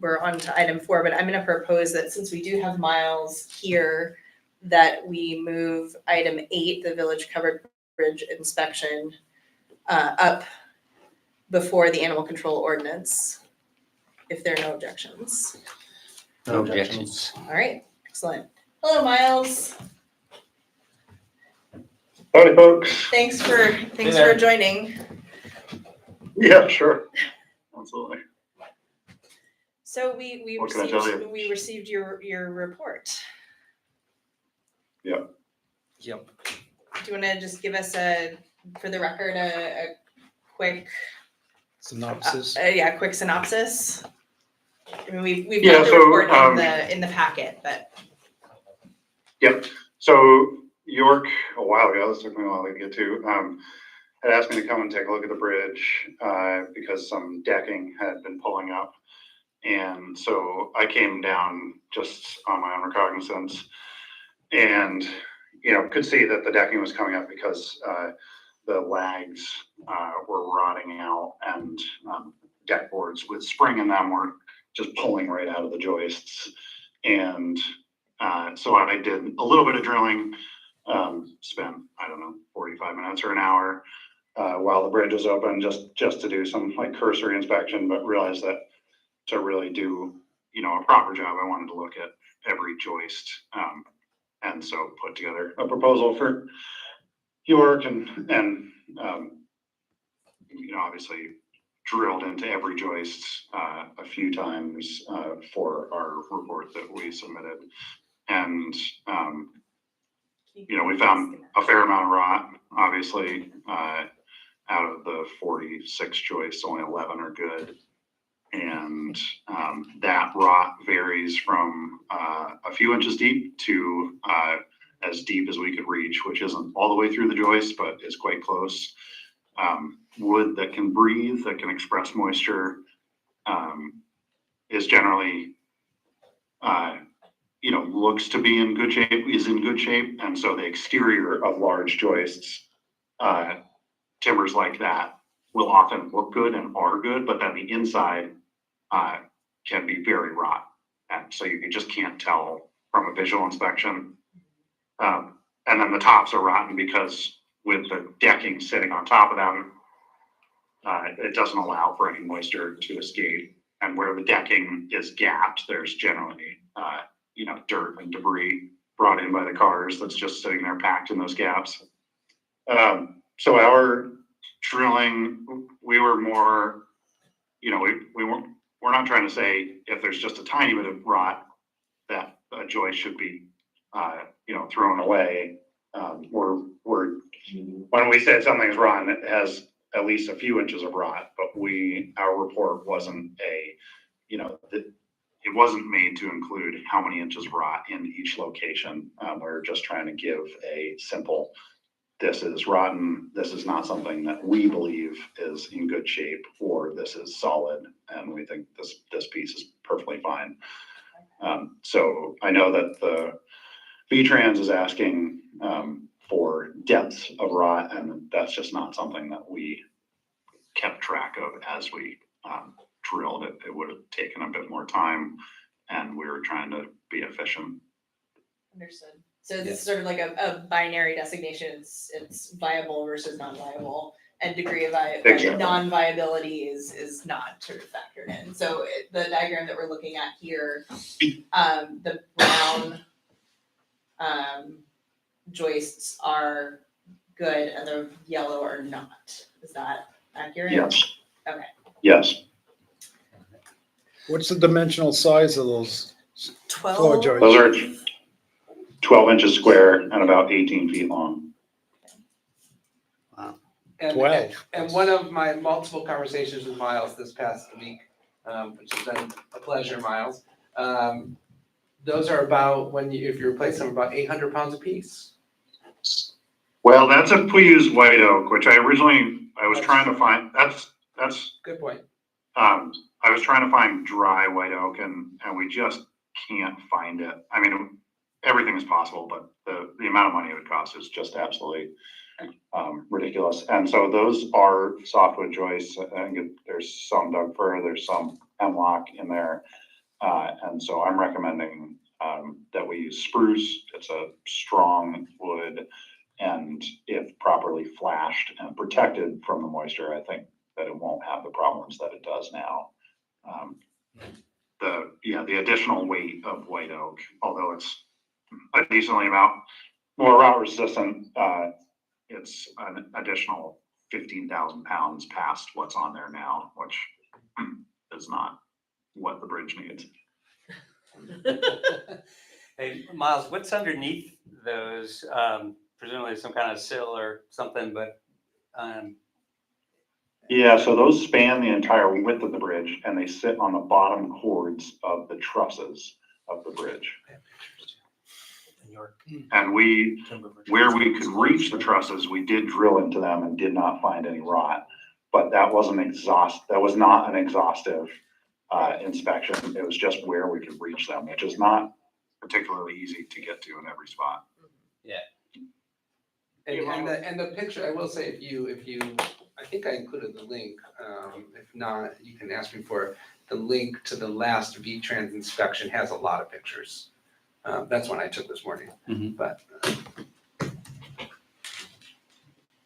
we're on to item 4, but I'm gonna propose that since we do have Miles here, that we move item 8, the village covered bridge inspection, up before the animal control ordinance, if there are no objections. No objections. All right, excellent. Hello, Miles. Howdy, folks. Thanks for there. joining. Yeah, sure. Absolutely. So we What can I tell received your report. Yep. Yep. Do you want to just give us for the record, a quick, Synopsis. quick synopsis? I mean, we've Yeah, got the so, report in the packet, but So York, a while ago, this took me a while to get to, had asked me to come and take a look at the bridge because some decking had been pulling up. And so I came down just on my own recognizance and, could see that the decking was coming up because the lags were rotting out and deck boards with spring in them were just pulling right out of the joists. And so I did a little bit of drilling, spent, 45 minutes or an hour while the bridge was open, just to do some cursory inspection, but realized that to really do, a proper job, I wanted to look at every joist. And so put together a proposal for York and obviously drilled into every joist a few times for our report that we submitted. And, we found a fair amount of rot, obviously, out of the 46 joists, only 11 are good. And that rot varies from a few inches deep to as deep as we could reach, which isn't all the way through the joist, but is quite close. Wood that can breathe, that can express moisture, is generally, looks to be in good shape, is in good shape. And so the exterior of large joists, timbers like that will often look good and are good, but then the inside can be very rot. And so you just can't tell from a visual inspection. And then the tops are rotten because with the decking sitting on top of them, it doesn't allow for any moisture to escape. And where the decking is gapped, there's generally, dirt and debris brought in by the cars that's just sitting there packed in those gaps. So our drilling, we were more, we're not trying to say if there's just a tiny bit of rot that a joist should be, thrown away. When we said something's rotten, it has at least a few inches of rot, but our report wasn't it wasn't made to include how many inches of rot in each location. We're just trying to give a simple, this is rotten, this is not something that we believe is in good shape, or this is solid, and we think this piece is perfectly fine. So I know that the V-Trans is asking for depths of rot, and that's just not something that we kept track of as we drilled it. It would have taken a bit more time, and we were trying to be efficient. Understood. So it's sort of like a binary designation. It's viable versus non-viable, and degree of Exactly. non-viability is not sort of factored in. So the diagram that we're looking at here, the brown joists are good, and the yellow are not. Is that accurate? Yes. Okay. Yes. What's the dimensional size of those? 12. joists. Those are 12 inches square and about 18 feet long. And 12. And one of my multiple conversations with Miles this past week, which has been a pleasure, Miles. Those are about, if you replace them, about 800 pounds a piece. Well, that's if we use white oak, which I was trying to find. That's Good point. I was trying to find dry white oak, and we just can't find it. I mean, everything is possible, but the amount of money it would cost is just absolutely ridiculous. And so those are softwood joists. I think there's some Doug fir, there's some hemlock in there, and so I'm recommending that we use spruce. It's a strong wood, and if properly flashed and protected from the moisture, I think that it won't have the problems that it does now. The additional weight of white oak, although it's a decently amount more rot resistant, it's an additional 15,000 pounds past what's on there now, which is not what the bridge needs. Hey, Miles, what's underneath those? Presumably some kind of sill or something, but Yeah, so those span the entire width of the bridge, and they sit on the bottom chords of the trusses of the bridge. And where we could reach the trusses, we did drill into them and did not find any rot, but that was not an exhaustive inspection. It was just where we could reach them, which is not particularly easy to get to in every spot. yeah. And the picture, I will say, if you, I think I included the link. If not, you can ask me for it. The link to the last V-Trans inspection has a lot of pictures. That's one I took this morning. Mhm. But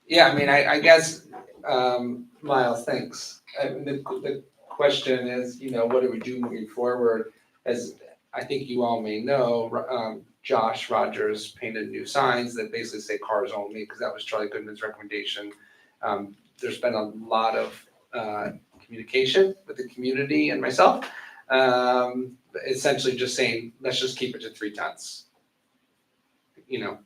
yeah, I mean, I guess, Miles, thanks. The question is, what do we do moving forward? As I think you all may know, Josh Rogers painted new signs that basically say cars only, because that was Charlie Goodman's recommendation. There's been a lot of communication with the community and myself. Essentially just saying, let's just keep it to 3 tons.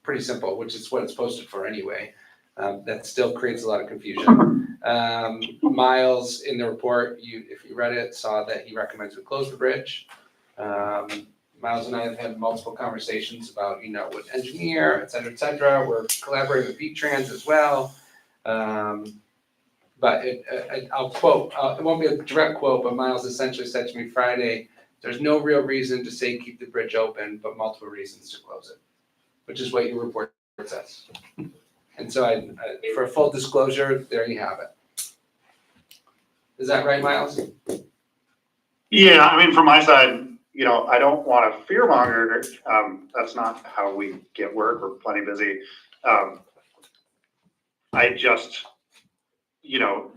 Pretty simple, which is what it's posted for anyway. That still creates a lot of confusion. Miles, in the report, if you read it, saw that he recommends we close the bridge. Miles and I have had multiple conversations about, with engineer, et cetera. We're collaborating with V-Trans as well. But I'll quote, it won't be a direct quote, but Miles essentially said to me Friday, there's no real reason to say keep the bridge open, but multiple reasons to close it, which is what your report says. And so for full disclosure, there you have it. Is that right, Miles? Yeah, I mean, from my side, I don't want to fearmonger. That's not how we get work. We're plenty busy. I just,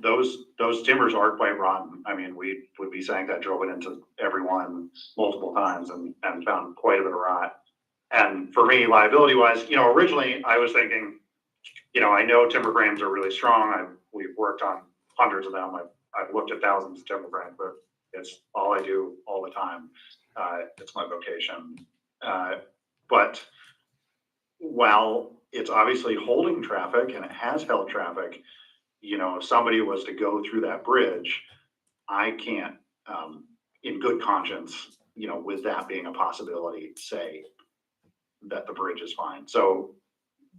those timbers are quite rotten. I mean, we would be saying that, drove it into every one multiple times and found quite a bit of rot. And for me, liability wise, originally I was thinking I know timber frames are really strong. We've worked on hundreds of them. I've looked at thousands of timber frames, but it's all I do all the time. It's my vocation. But while it's obviously holding traffic and it has held traffic, if somebody was to go through that bridge, I can't, in good conscience, with that being a possibility, say that the bridge is fine. So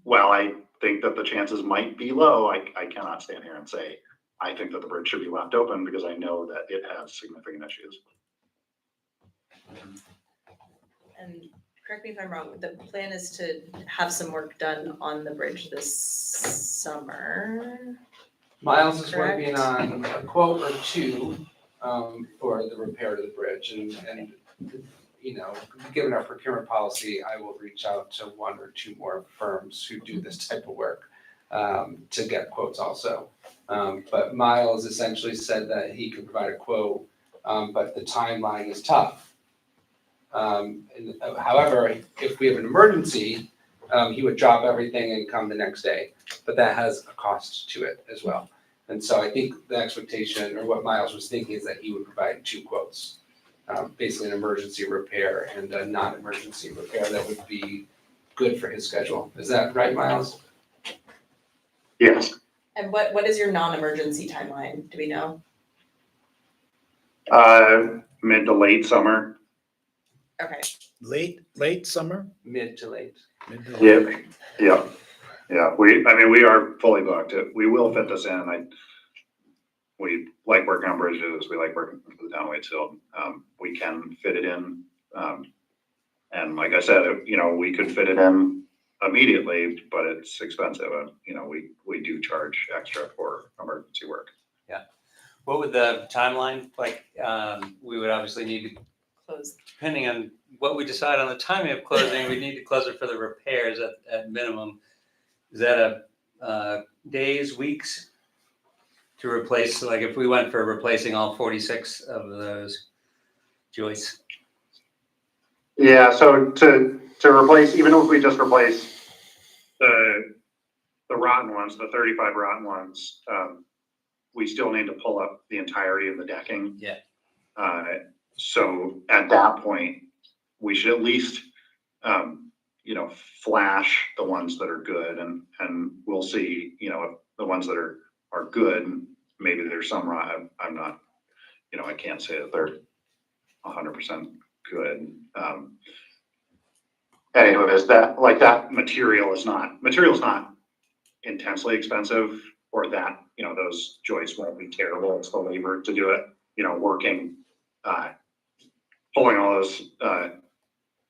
while I think that the chances might be low, I cannot stand here and say, I think that the bridge should be left open because I know that it has significant issues. And correct me if I'm wrong, the plan is to have some work done on the bridge this summer. Miles is Correct. working on a quote or two for the repair to the bridge, and given our procurement policy, I will reach out to one or two more firms who do this type of work to get quotes also. But Miles essentially said that he could provide a quote, but the timeline is tough. However, if we have an emergency, he would drop everything and come the next day, but that has a cost to it as well. And so I think the expectation, or what Miles was thinking, is that he would provide two quotes. Basically an emergency repair and a non-emergency repair that would be good for his schedule. Is that right, Miles? Yes. And what is your non-emergency timeline? Do we know? Mid to late summer. Okay. Late summer? Mid to late. Mid to late? Yeah. We are fully booked. We will fit this in. We like working on bridges. We like working for the town of Waitsfield. We can fit it in. And like I said, we could fit it in immediately, but it's expensive. We do charge extra for emergency work. What would the timeline, we would obviously need to, Close. depending on what we decide on the timing of closing, we need to close it for the repairs at minimum. Is that a days, weeks to replace, like if we went for replacing all 46 of those joists? Yeah, so to replace, even if we just replace the rotten ones, the 35 rotten ones, we still need to pull up the entirety of the decking. Yeah. So at that point, we should at least, flash the ones that are good, and we'll see, if the ones that are good, maybe there's some rot. I'm not, I can't say that they're 100% good. Anyways, that material is not intensely expensive, or that, those joists won't be terrible. It's the labor to do it, working, pulling all those,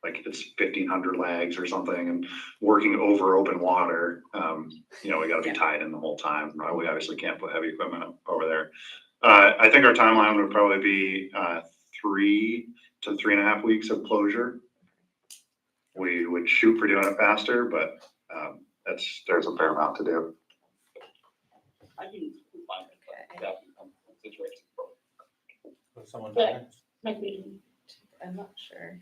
it's 1,500 lags or something, and working over open water. We gotta be tied in the whole time. We obviously can't put heavy equipment over there. I think our timeline would probably be 3 to 3.5 weeks of closure. We would shoot for doing it faster, but there's a fair amount to do. I can find that situation. With someone Yeah. talking? Might be. I'm not sure.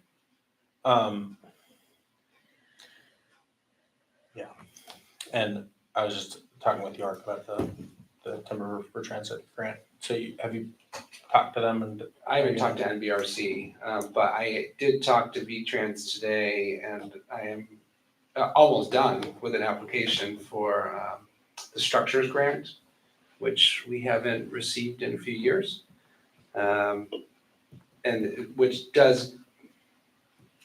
Yeah, and I was just talking with York about the Timber for Transit grant. So have you talked to them? And I haven't talked to NBRC, but I did talk to V-Trans today, and I am almost done with an application for the structures grant, which we haven't received in a few years. And which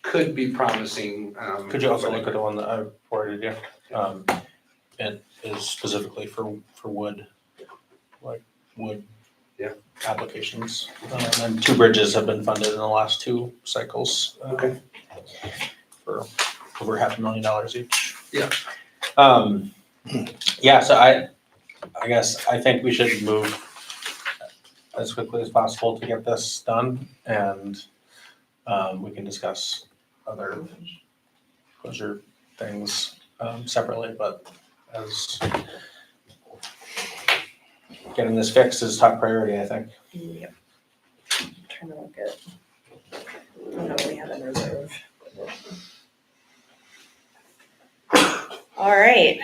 could be promising. could you also look at the one that I forwarded you? It is specifically for wood, like wood. Yeah. Applications. And 2 bridges have been funded in the last 2 cycles. Okay. For over $500,000 each. Yeah. So I guess I think we should move as quickly as possible to get this done, and we can discuss other closure things separately, but as getting this fixed is top priority, I think. Yep. Trying to look at, I don't know what we have in reserve. All right.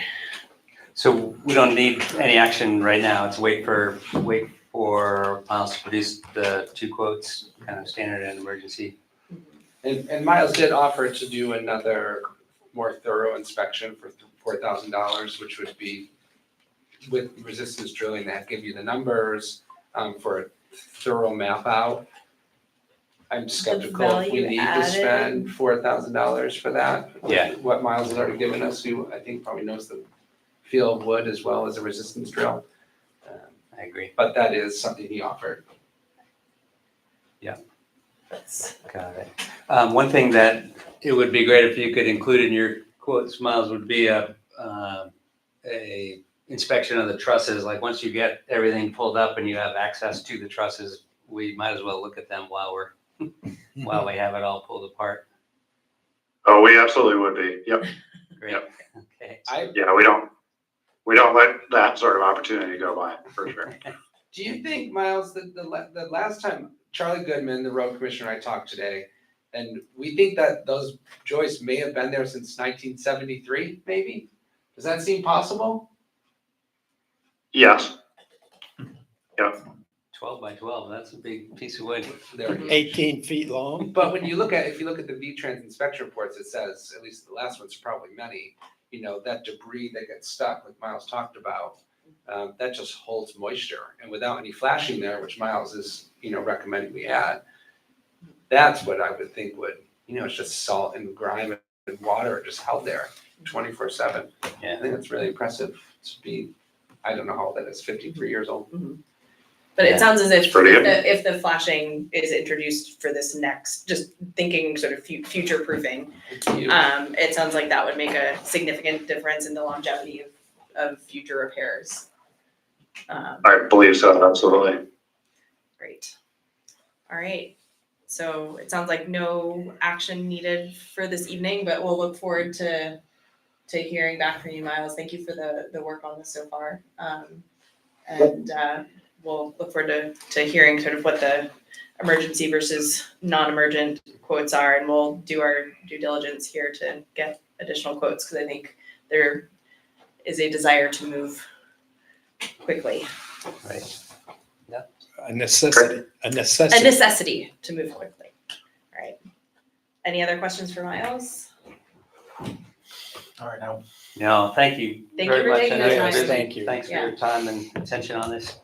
So we don't need any action right now. It's wait for Miles to produce the 2 quotes, kind of standard and emergency. And Miles did offer to do another more thorough inspection for $4,000, which would be with resistance drilling that give you the numbers for a thorough map out. I'm skeptical if we value need to added. spend $4,000 for that. Yeah. What Miles has already given us, who I think probably knows the feel of wood as well as a resistance drill. I agree. But that is something he offered. Got it. One thing that it would be great if you could include in your quotes, Miles, would be a inspection of the trusses. Like once you get everything pulled up and you have access to the trusses, we might as well look at them while we have it all pulled apart. Oh, we absolutely would be. Yep. Great. Yep. Okay. Yeah, we don't let that sort of opportunity go by, for sure. Do you think, Miles, that the last time Charlie Goodman, the road commissioner, I talked today, and we think that those joists may have been there since 1973, maybe? Does that seem possible? Yes. 12 by 12, that's a big piece of wood. They're 18 feet long. But if you look at the V-Trans inspection reports, it says, at least the last one's probably many, that debris that gets stuck, like Miles talked about, that just holds moisture. And without any flashing there, which Miles is, recommending we add, that's what I would think would, it's just salt and grime and water just held there 24/7. Yeah. I think that's really impressive to be, I don't know how old that is, 53 years old. But Yeah. it sounds as if Pretty good. if the flashing is introduced for this next, just thinking sort of future proofing, it sounds like that would make a significant difference in the longevity of future repairs. I believe so, absolutely. Great. All right. So it sounds like no action needed for this evening, but we'll look forward to hearing back from you, Miles. Thank you for the work on this so far. And we'll look forward to hearing sort of what the emergency versus non-emergent quotes are, and we'll do our due diligence here to get additional quotes, because I think there is a desire to move quickly. Right. A necessity, a A necessity. necessity to move quickly. All right. Any other questions for Miles? All right, now. No, thank you Thank very you for much. taking I the know you're time. busy. Thank you. Thanks for your time and attention on this.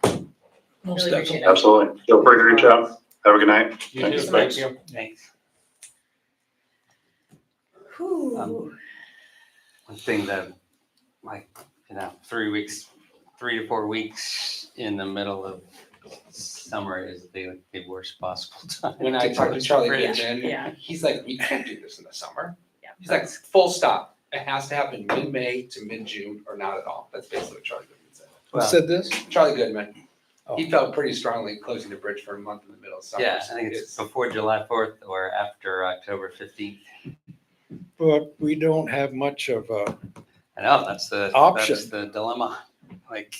Really appreciate it. Absolutely. Feel free to reach out. Have a good night. You Thank too, you. thank you. Thanks. Whew. One thing that, 3 to 4 weeks in the middle of summer is the worst possible time. When I to talked to cross the Charlie bridge. Goodman, Yeah. he's like, we can't do this in the summer. Yeah. He's like, full stop. It has to happen mid-May to mid-June or not at all. That's basically what Charlie Goodman said. Who Well, said this? Charlie Goodman, Oh. he felt pretty strongly closing the bridge for a month in the middle of summer. Yeah, I think it's before July 4th or after October 15th. But we don't have much of a I know, that's the Option. dilemma. Like,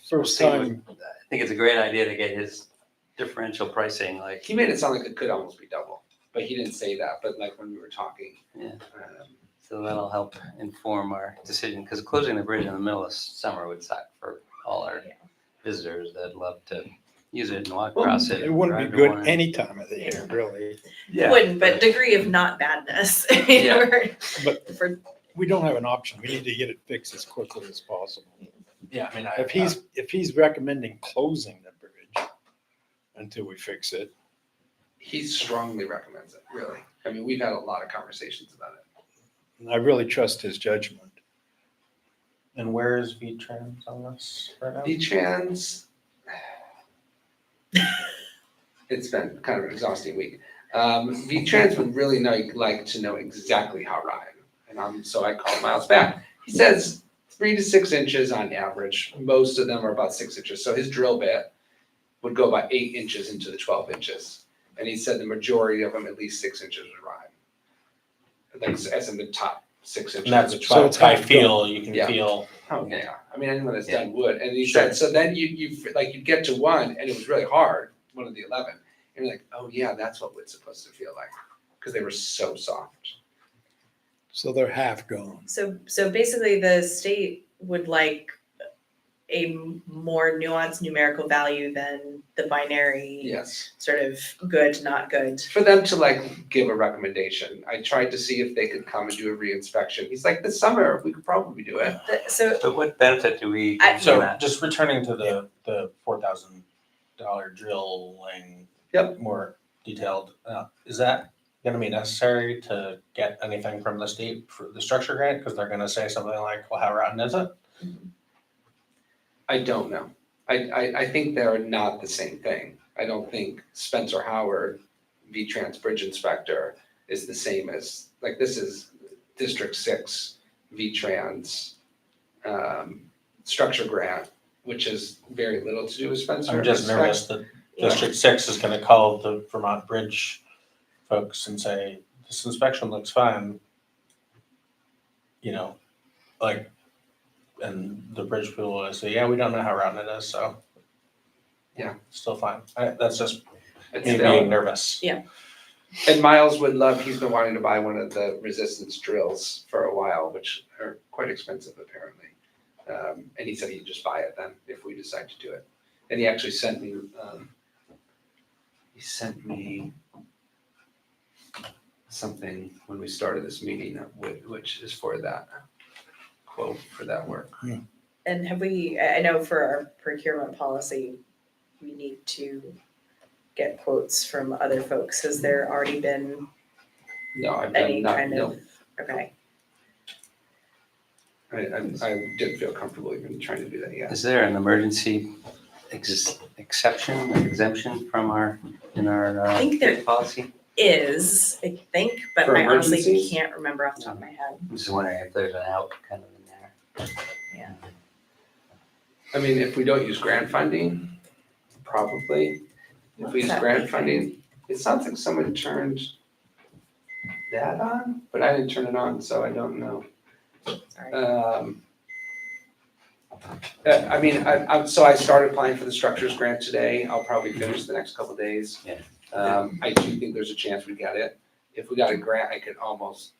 first we'll see time. I think it's a great idea to get his differential pricing, like, He made it sound like it could almost be double, but he didn't say that. But like when we were talking, Yeah. So that'll help inform our decision, because closing the bridge in the middle of summer would suck for all our visitors that love to use it and walk across it. It wouldn't drive be to good one. any time of the year, really. Yeah, Wouldn't, but degree of not badness. Yeah. But For, we don't have an option. We need to get it fixed as quickly as possible. Yeah, I mean, If he's recommending closing the bridge until we fix it, he strongly recommends it, really. I mean, we've had a lot of conversations about it. and I really trust his judgment. and where is V-Trans on this right now? V-Trans, it's been kind of an exhausting week. V-Trans would really like to know exactly how Ryan, and so I called Miles back. He says 3 to 6 inches on average. Most of them are about 6 inches. So his drill bit would go about 8 inches into the 12 inches. And he said the majority of them, at least 6 inches would ride. Like as in the top 6 inches. And that's of the So 12. it's by half feel, you can Yeah. feel. Oh, yeah. I mean, anyone that's Yeah. done wood. And he Sure. said, so then you get to one and it was really hard, one of the 11. And you're like, oh yeah, that's what wood's supposed to feel like. Because they were so soft. So they're half gone. so basically the state would like a more nuanced numerical value than the binary Yes. sort of good, not good. For them to like give a recommendation. I tried to see if they could come and do a re-inspection. He's like, this summer, we could probably do it. So But what benefit do we I- gain from So that? just returning to the $4,000 drilling. Yep. More detailed, is that gonna be necessary to get anything from the state for the structure grant? Cause they're gonna say something like, well, how rotten is it? I don't know. I think they're not the same thing. I don't think Spencer Howard, V-Trans Bridge Inspector, is the same as, like, this is District 6 V-Trans structure grant, which has very little to do with Spencer. I'm just nervous that Yeah. District 6 is gonna call the Vermont Bridge folks and say, this inspection looks fine. You know, like, and the bridge people will say, yeah, we don't know how rotten it is, so. Yeah. Still fine. That's just It's me valid. being nervous. Yeah. And Miles would love, he's been wanting to buy one of the resistance drills for a while, which are quite expensive apparently. And he said he'd just buy it then if we decide to do it. And he actually sent me, something when we started this meeting, which is for that quote for that work. And have we, I know for our procurement policy, we need to get quotes from other folks. Has there already been No, I've any done not, kind no, of, okay. I didn't feel comfortable even trying to do that yet. Is there an emergency exception, exemption from in our I think there- bid policy? Is, I think, but For I honestly emergencies? can't remember off the top of my head. I'm just wondering if there's an out kind of in there. Yeah. I mean, if we don't use grant funding, probably. If we use grant funding, it sounds like someone turned that on, but I didn't turn it on, so I don't know. Sorry. I mean, so I started applying for the structures grant today. I'll probably finish the next couple days. Yeah. I do think there's a chance we get it. If we got a grant, I could almost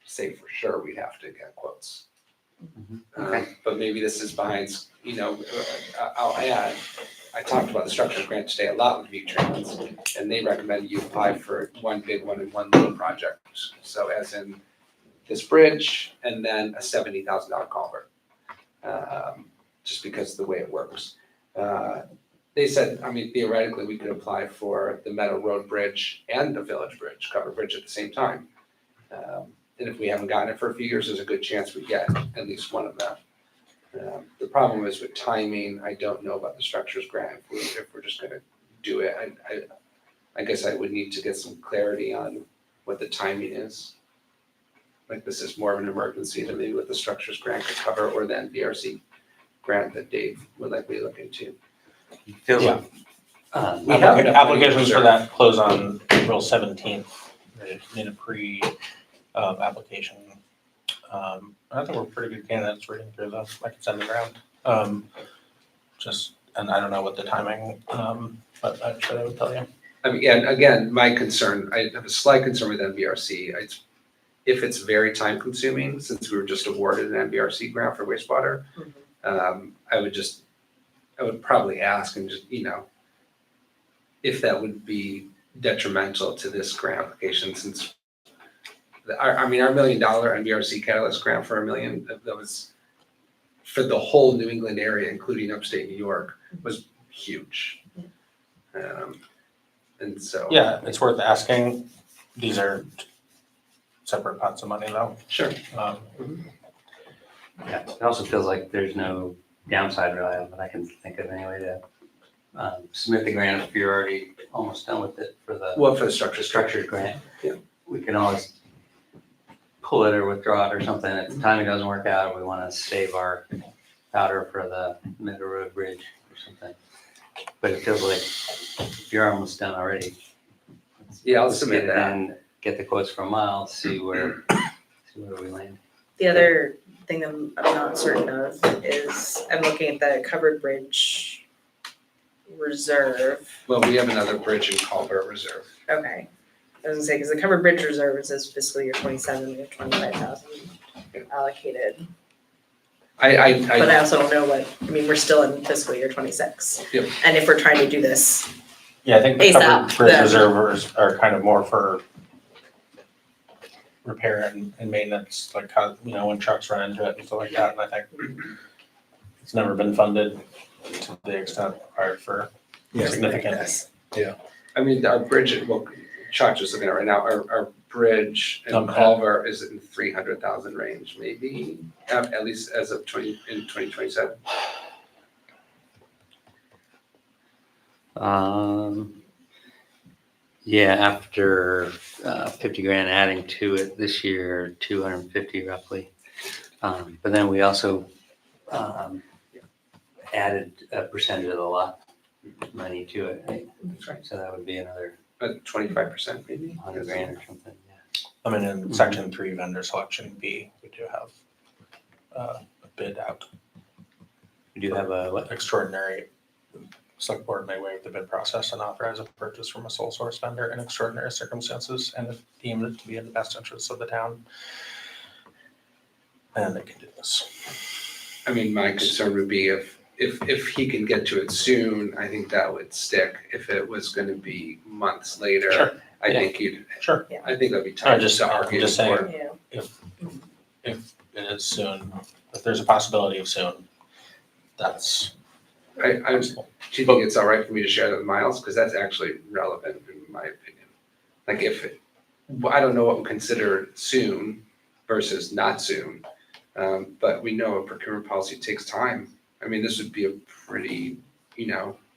say for sure we'd have to get quotes. But maybe this is behind, I'll add, I talked about the structures grant today a lot with V-Trans, and they recommend you apply for one big one and one little project. So as in this bridge and then a $70,000 culvert, just because of the way it works. They said, I mean, theoretically, we could apply for the Meadow Road Bridge and the Village Bridge, covered bridge at the same time. And if we haven't gotten it for a few years, there's a good chance we get at least one of them. The problem is with timing, I don't know about the structures grant, if we're just gonna do it. I guess I would need to get some clarity on what the timing is. Like this is more of an emergency than maybe what the structures grant could cover, or then BRC grant that Dave would likely look into. Feels Yeah. like, We have enough money Applications for reserved. that close on April 17th. They need a application. I think we're pretty good candidates reading through those. I can send them around. And I don't know what the timing, but I'm sure they would tell you. I mean, yeah, again, my concern, I have a slight concern with MVRC. If it's very time consuming, since we were just awarded an MVRC grant for wastewater, I would probably ask and just, if that would be detrimental to this grant application, since our $1 million MVRC catalyst grant for $1 million, that was for the whole New England area, including upstate New York, was huge. And so. Yeah, it's worth asking. These are separate pots of money though. Sure. yeah, it also feels like there's no downside really, that I can think of anyway to submit the grant if you're already almost done with it for the Well, for the structures. structured grant. Yeah. We can always pull it or withdraw it or something. If the timing doesn't work out, we want to save our powder for the Meadow Road Bridge or something. But it feels like if you're almost done already. Yeah, I'll let's submit get it that. in, get the quotes from Miles, see where we land. The other thing I'm not certain of is, I'm looking at the covered bridge reserve. Well, we have another bridge and culvert reserve. Okay. I was gonna say, because the covered bridge reserve says fiscal year 27, we have 25,000 allocated. But I I, also don't know what, I mean, we're still in fiscal year 26. Yep. And if we're trying to do this, Yeah, I think the ASAP, covered bridge then- reserves are kind of more for repair and maintenance, like how, you know, when trucks run into it and stuff like that, and I think it's never been funded to the extent required for significant. I mean, our bridge, well, Chuck just looking at it right now, our bridge and Okay. culvert is in 300,000 range, maybe, at least as of 2027. Yeah, after 50 grand adding to it this year, 250 roughly. But then we also added a percentage of the lot money to it, right? That's right. So that would be another 25% maybe. 100 grand or something, yeah. I mean, in section 3 vendor selection B, we do have a bid out. We do have a, what? Extraordinary, select board may waive the bid process and authorize a purchase from a sole source vendor in extraordinary circumstances and if deemed it to be in the best interest of the town. And they can do this. I mean, my concern would be if he can get to it soon, I think that would stick. If it was gonna be months later, Sure. I Yeah. think he'd, Sure. I think that'd be I'm tough just to argue saying, for. you know, if it is soon, if there's a possibility of soon, that's I, possible. do you think it's all right for me to share that with Miles? Because that's actually relevant in my opinion. Like well, I don't know what we consider soon versus not soon. But we know a procurement policy takes time. I mean, this would be a pretty,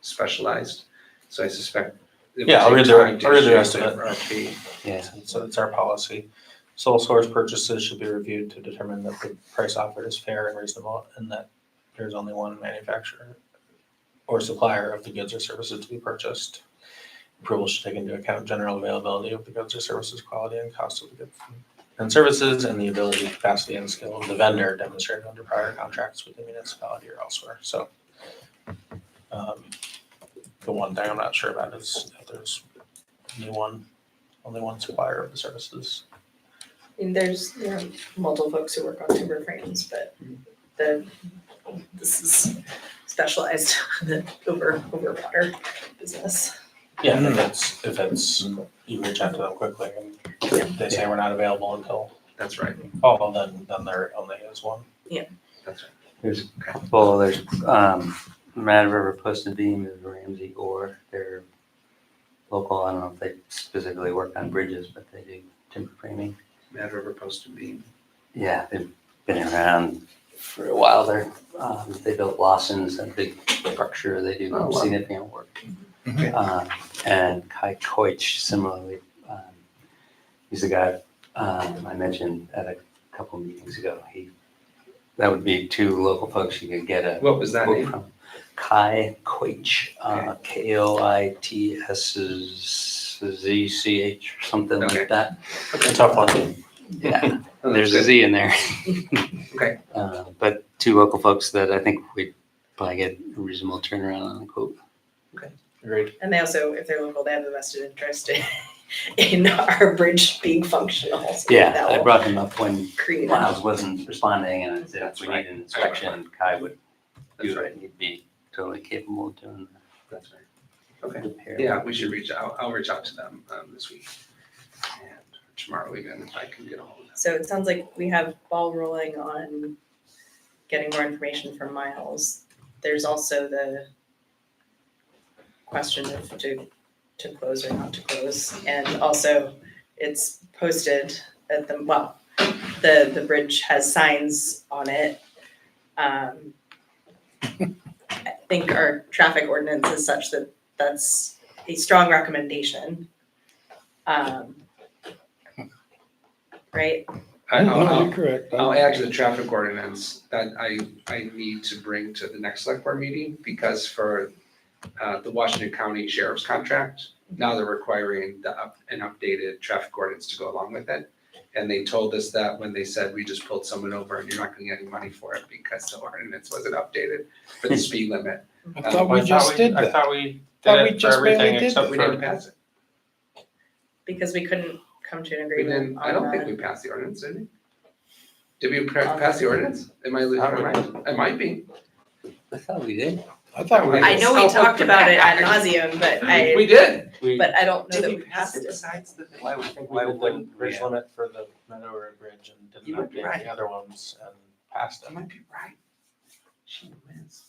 specialized. So I suspect it would Yeah, I'll take read time the to rest issue of the it. RFP. Yeah. So it's our policy. Sole source purchases should be reviewed to determine that the price offered is fair and reasonable and that there's only one manufacturer or supplier of the goods or services to be purchased. Approval should take into account general availability of the goods or services, quality and cost of the goods and services, and the ability, capacity, and skill of the vendor demonstrated under prior contracts with the municipality or elsewhere. So the one thing I'm not sure about is if there's only one supplier of the services. I mean, there's, multiple folks who work on timber frames, but this is specialized, the over water business. Yeah, if it's, you reach out to them quickly and if they say we're not available until That's right. fall, then there only is one. That's right. There's a couple, there's Mad River Post and Beam is Ramsey Orr. They're local. I don't know if they specifically work on bridges, but they do timber framing. Mad River Post and Beam. Yeah, they've been around for a while. They built Lawson's, a big structure. They do Oh, wow. significant work. And Kai Koich similarly, he's the guy I mentioned at a couple meetings ago. That would be two local folks you could get a What was that quote name? from. Kai Koich, Koitzch or something Okay. like that. Tough one. Yeah, Oh, there's a that's Z in there. Okay. But two local folks that I think we'd probably get a reasonable turnaround on the quote. Agreed. And they also, if they're local, they have a vested interest in our bridge being functional. So Yeah, that I will brought him up when create Miles wasn't responding and I said, That's if we right. need an inspection, Kai would That's do right. it. He'd be totally capable of doing That's right. Okay. the repair. Yeah, we should reach out. I'll reach out to them this week. And tomorrow even if I can get a hold of them. So it sounds like we have ball rolling on getting more information from Miles. There's also the question of to close or not to close. And also it's posted at the bridge has signs on it. I think our traffic ordinance is such that that's a strong recommendation. Right? No, you're correct. I'll add to the traffic ordinance that I need to bring to the next select board meeting because for the Washington County Sheriff's contract, now they're requiring an updated traffic ordinance to go along with it. And they told us that when they said we just pulled someone over and you're not gonna get any money for it because the ordinance wasn't updated for the speed limit. I thought we just did I that. thought we Thought did we it for just barely everything did except that. We for. didn't pass it. Because we couldn't come to an We agreement didn't, on I don't think that. we passed the ordinance, did we? Did we pass the ordinance? Am I losing my mind? It might be. I thought we did. I thought we. I know we Oh, talked about it ad okay. nauseum, but We did. but I don't know that we passed it. besides the? Why would think Why we did the wouldn't we bridge have? limit for the Meadow Road Bridge and You didn't might be update right. the other ones and passed I them? might be right. She wins.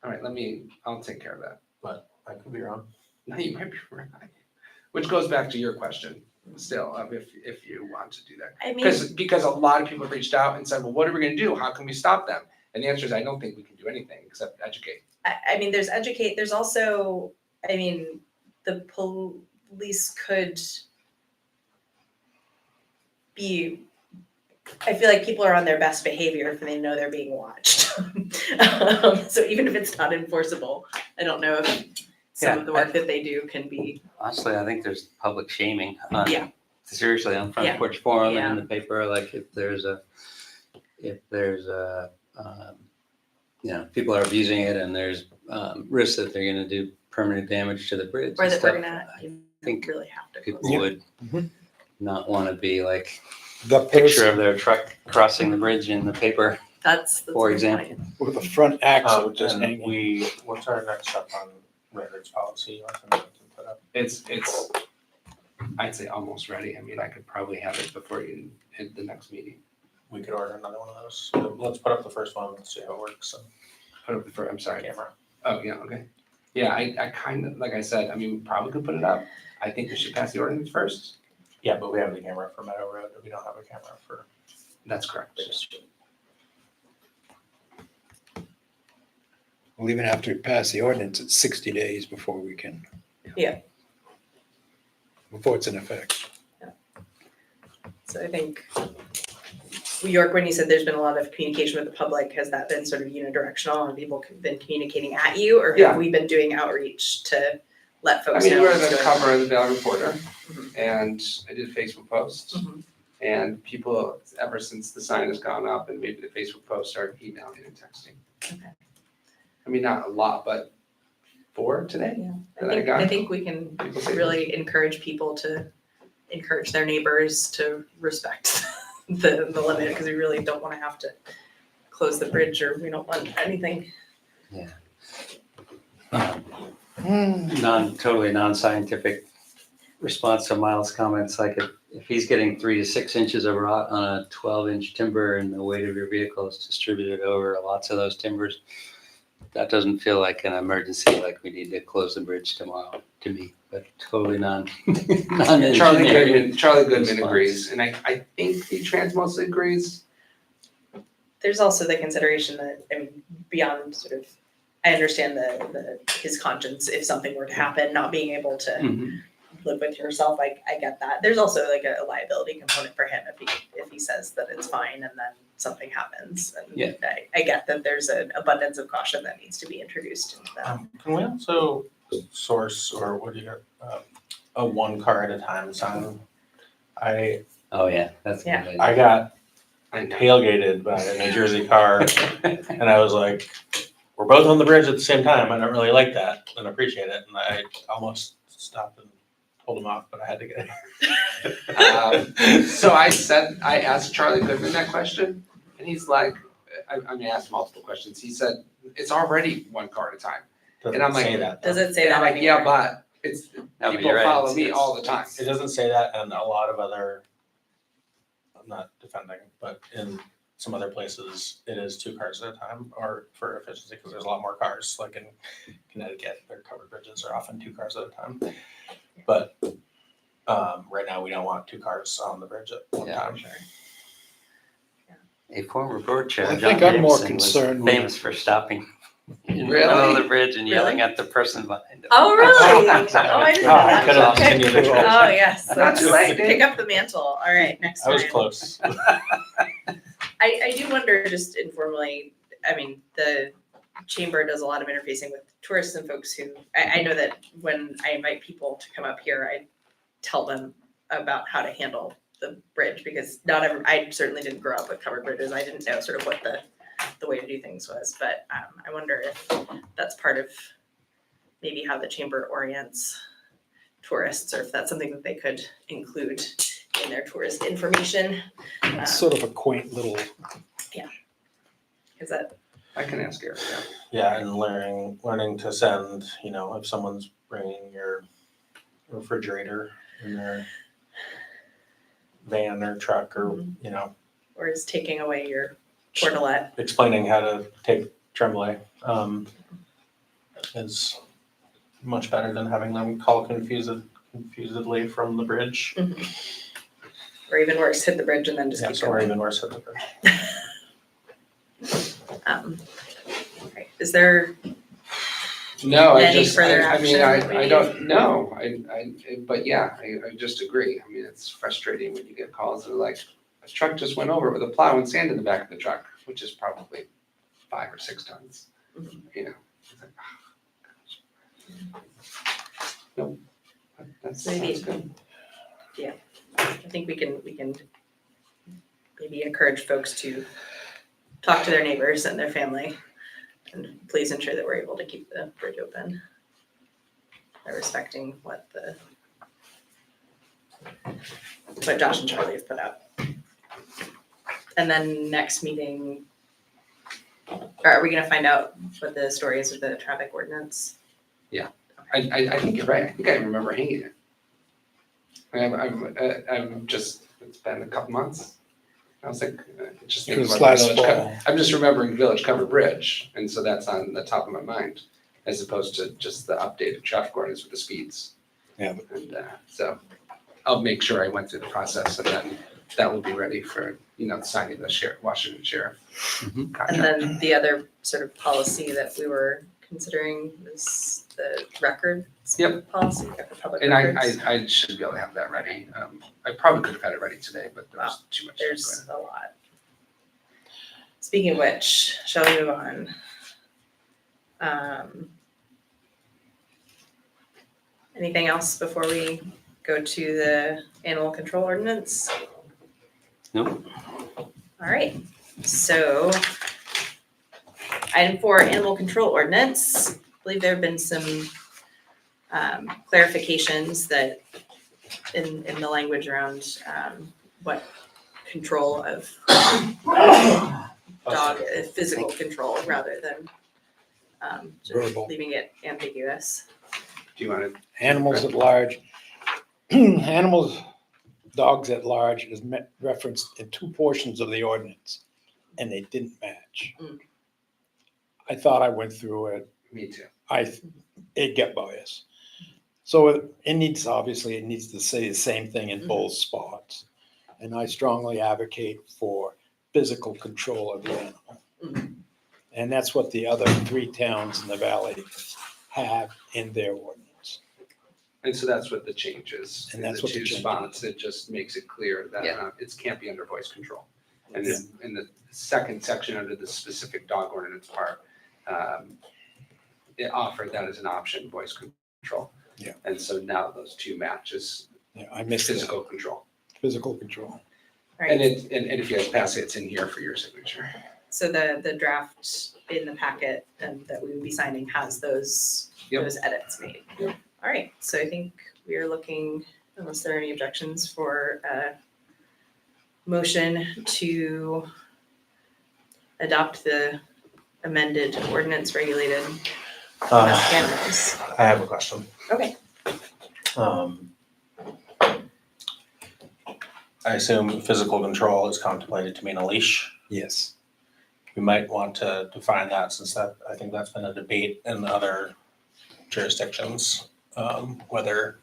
All right, I'll take care of that. But I could be wrong. No, you might be right. Which goes back to your question still, of if you want to do that. I mean, Because a lot of people have reached out and said, well, what are we gonna do? How can we stop them? And the answer is, I don't think we can do anything except educate. I mean, there's also, I mean, the police could be, I feel like people are on their best behavior if they know they're being watched. So even if it's not enforceable, I don't know if some of the work that they do can be, Honestly, I think there's public shaming. Yeah. Seriously, on Front Yeah. Porch Forum Yeah. and in the paper, like if there's a, people are abusing it and there's risks that they're gonna do permanent damage to the bridge or and that we're stuff. gonna I think really have to. people close it. would Mhm. not wanna be like The picture person of their truck crossing the bridge in the paper, That's a for good example. point. with the front axle just And hanging. what's our next step on records policy? I think we can put up. It's, I'd say almost ready. I mean, I could probably have it before you hit the next meeting. We could order another one of those. Let's put up the first one and see how it works on Put up the first, I'm sorry. camera. Oh, yeah, okay. Yeah, I kind of, like I said, I mean, we probably could put it up. I think we should pass the ordinance first. Yeah, but we have the camera for Meadow Road, we don't have a camera for That's correct. Bridge Street. We'll even have to pass the ordinance at 60 days before we can. Yeah. Before it's in effect. So I think, York, when you said there's been a lot of communication with the public, has that been sort of unidirectional and people have been communicating at you? Or Yeah. have we been doing outreach to let I folks mean, know? we're what's the going on? cover of the Valley Reporter, Mhm. and I did a Facebook post. Mhm. And people, ever since the sign has gone up and maybe the Facebook post, started emailing and texting. Okay. I mean, not a lot, but 4 today. Yeah, that I got. I think we can People say really encourage people to encourage their neighbors to respect the limit, because we really don't wanna have to close the bridge, or we don't want anything. Totally non-scientific response to Miles' comments, like if he's getting 3 to 6 inches of rot on a 12-inch timber and the weight of your vehicle is distributed over lots of those timbers, that doesn't feel like an emergency, like we need to close the bridge tomorrow to me, but totally non-engineering. Charlie Goodman response. agrees, and I think V-Trans mostly agrees. There's also the consideration that, I mean, beyond sort of, I understand his conscience, if something were to happen, not being able to Mhm. live with yourself, I get that. There's also like a liability component for him if he says that it's fine and then something happens. And Yeah. I get that there's an abundance of caution that needs to be introduced into that. Can we also source, or what do you, a 1 car at a time sign? Oh, yeah, that's a Yeah. good I idea. got I know. tailgated by a New Jersey car and I was like, we're both on the bridge at the same time. I don't really like that and appreciate it. And I almost stopped and pulled him off, but I had to get it. So I asked Charlie Goodman that question, and he's like, I mean, I asked multiple questions. He said, it's already 1 car at a time. Doesn't I'm like, say that. Does though. it say And that I'm like, anywhere? yeah, but it's, but people you're right, follow it's- me it's- all the time. It doesn't say that, and a lot of other, I'm not defending, but in some other places, it is 2 cars at a time, or for efficiency, because there's a lot more cars, like in Connecticut, their covered bridges are often 2 cars at a time. But right now, we don't want 2 cars on the bridge at one Yeah. time. A former board chair, I John think I'm more Davidson, was concerned with- famous for stopping in the Really? middle of the bridge and yelling at the person behind him. Oh, really? Oh, I didn't know Oh, I that. could have Okay. continued the Oh, yes. Not too late, Dave. Pick up the mantle. All right, next I was time. close. I do wonder, just informally, I mean, the chamber does a lot of interfacing with tourists and folks who, I know that when I invite people to come up here, I tell them about how to handle the bridge, because I certainly didn't grow up with covered bridges. I didn't know sort of what the way to do things was, but I wonder if that's part of maybe how the chamber orients tourists, or if that's something that they could include in their tourist information. It's sort of a quaint little, Is that, I can ask Eric, yeah. Yeah, and learning to send, you know, if someone's bringing your refrigerator in their van or truck or, you know, or is taking away your portalette? explaining how to take Tremblay, is much better than having them call confusedly from the bridge. Or even worse, hit the bridge and then just keep Yes, or going. even worse, hit the bridge. Okay. Is there, No, I Any just, further I mean, action I we don't know, but yeah, I just agree. I mean, it's frustrating when you get calls that are like, a truck just went over with a plow and sand in the back of the truck, which is probably 5 or 6 tons, you know. It's like, oh, gosh. Nope, that's Maybe. good. I think we can maybe encourage folks to talk to their neighbors and their family, and please ensure that we're able to keep the bridge open by respecting what Josh and Charlie have put out. And then next meeting, are we gonna find out what the story is with the traffic ordinance? I think you're right. I think I remember hanging it. I'm just, it's been a couple months. I was like, just it thinking was about the last village cover. fall. I'm just remembering Village Cover Bridge, and so that's on the top of my mind, as opposed to just the updated traffic ordinance with the speeds. Yeah. And so I'll make sure I went through the process, and then that will be ready for, you know, signing the sheriff, Washington Sheriff And contract. then the other sort of policy that we were considering was the records policy, public And records. I should be able to have that ready. I probably could have had it ready today, but there was too much. There's a lot. Speaking of which, shall we move on? Anything else before we go to the animal control ordinance? Nope. All right, so item 4, animal control ordinance. I believe there have been some clarifications that in the language around what control of dog, physical control rather than just Verbal. leaving it ambiguous. Do you want to? Animals at large, animals, dogs at large is referenced in 2 portions of the ordinance, and they didn't match. I thought I went through it, Me too. it got biased. So it needs to say the same thing in both spots. And I strongly advocate for physical control of the animal. And that's what the other 3 towns in the valley have in their ordinance. And so that's what the change is. And that's In what the the 2 change spots, it just makes it clear that it can't be under voice control. And then in the second section under the specific dog ordinance part, it offered that as an option, voice control. Yeah. And so now those 2 matches Yeah, I missed that, physical control. physical control. All And right, and if you guys pass it, it's in here for your signature. so the draft in the packet that we would be signing has those edits made. Yep. All right, so I think we are looking, unless there are any objections, for a motion to adopt the amended ordinance regulated domestic animals. I have a question. Okay. I assume physical control is contemplated to mean a leash. Yes. We might want to define that, since I think that's been a debate in other jurisdictions, whether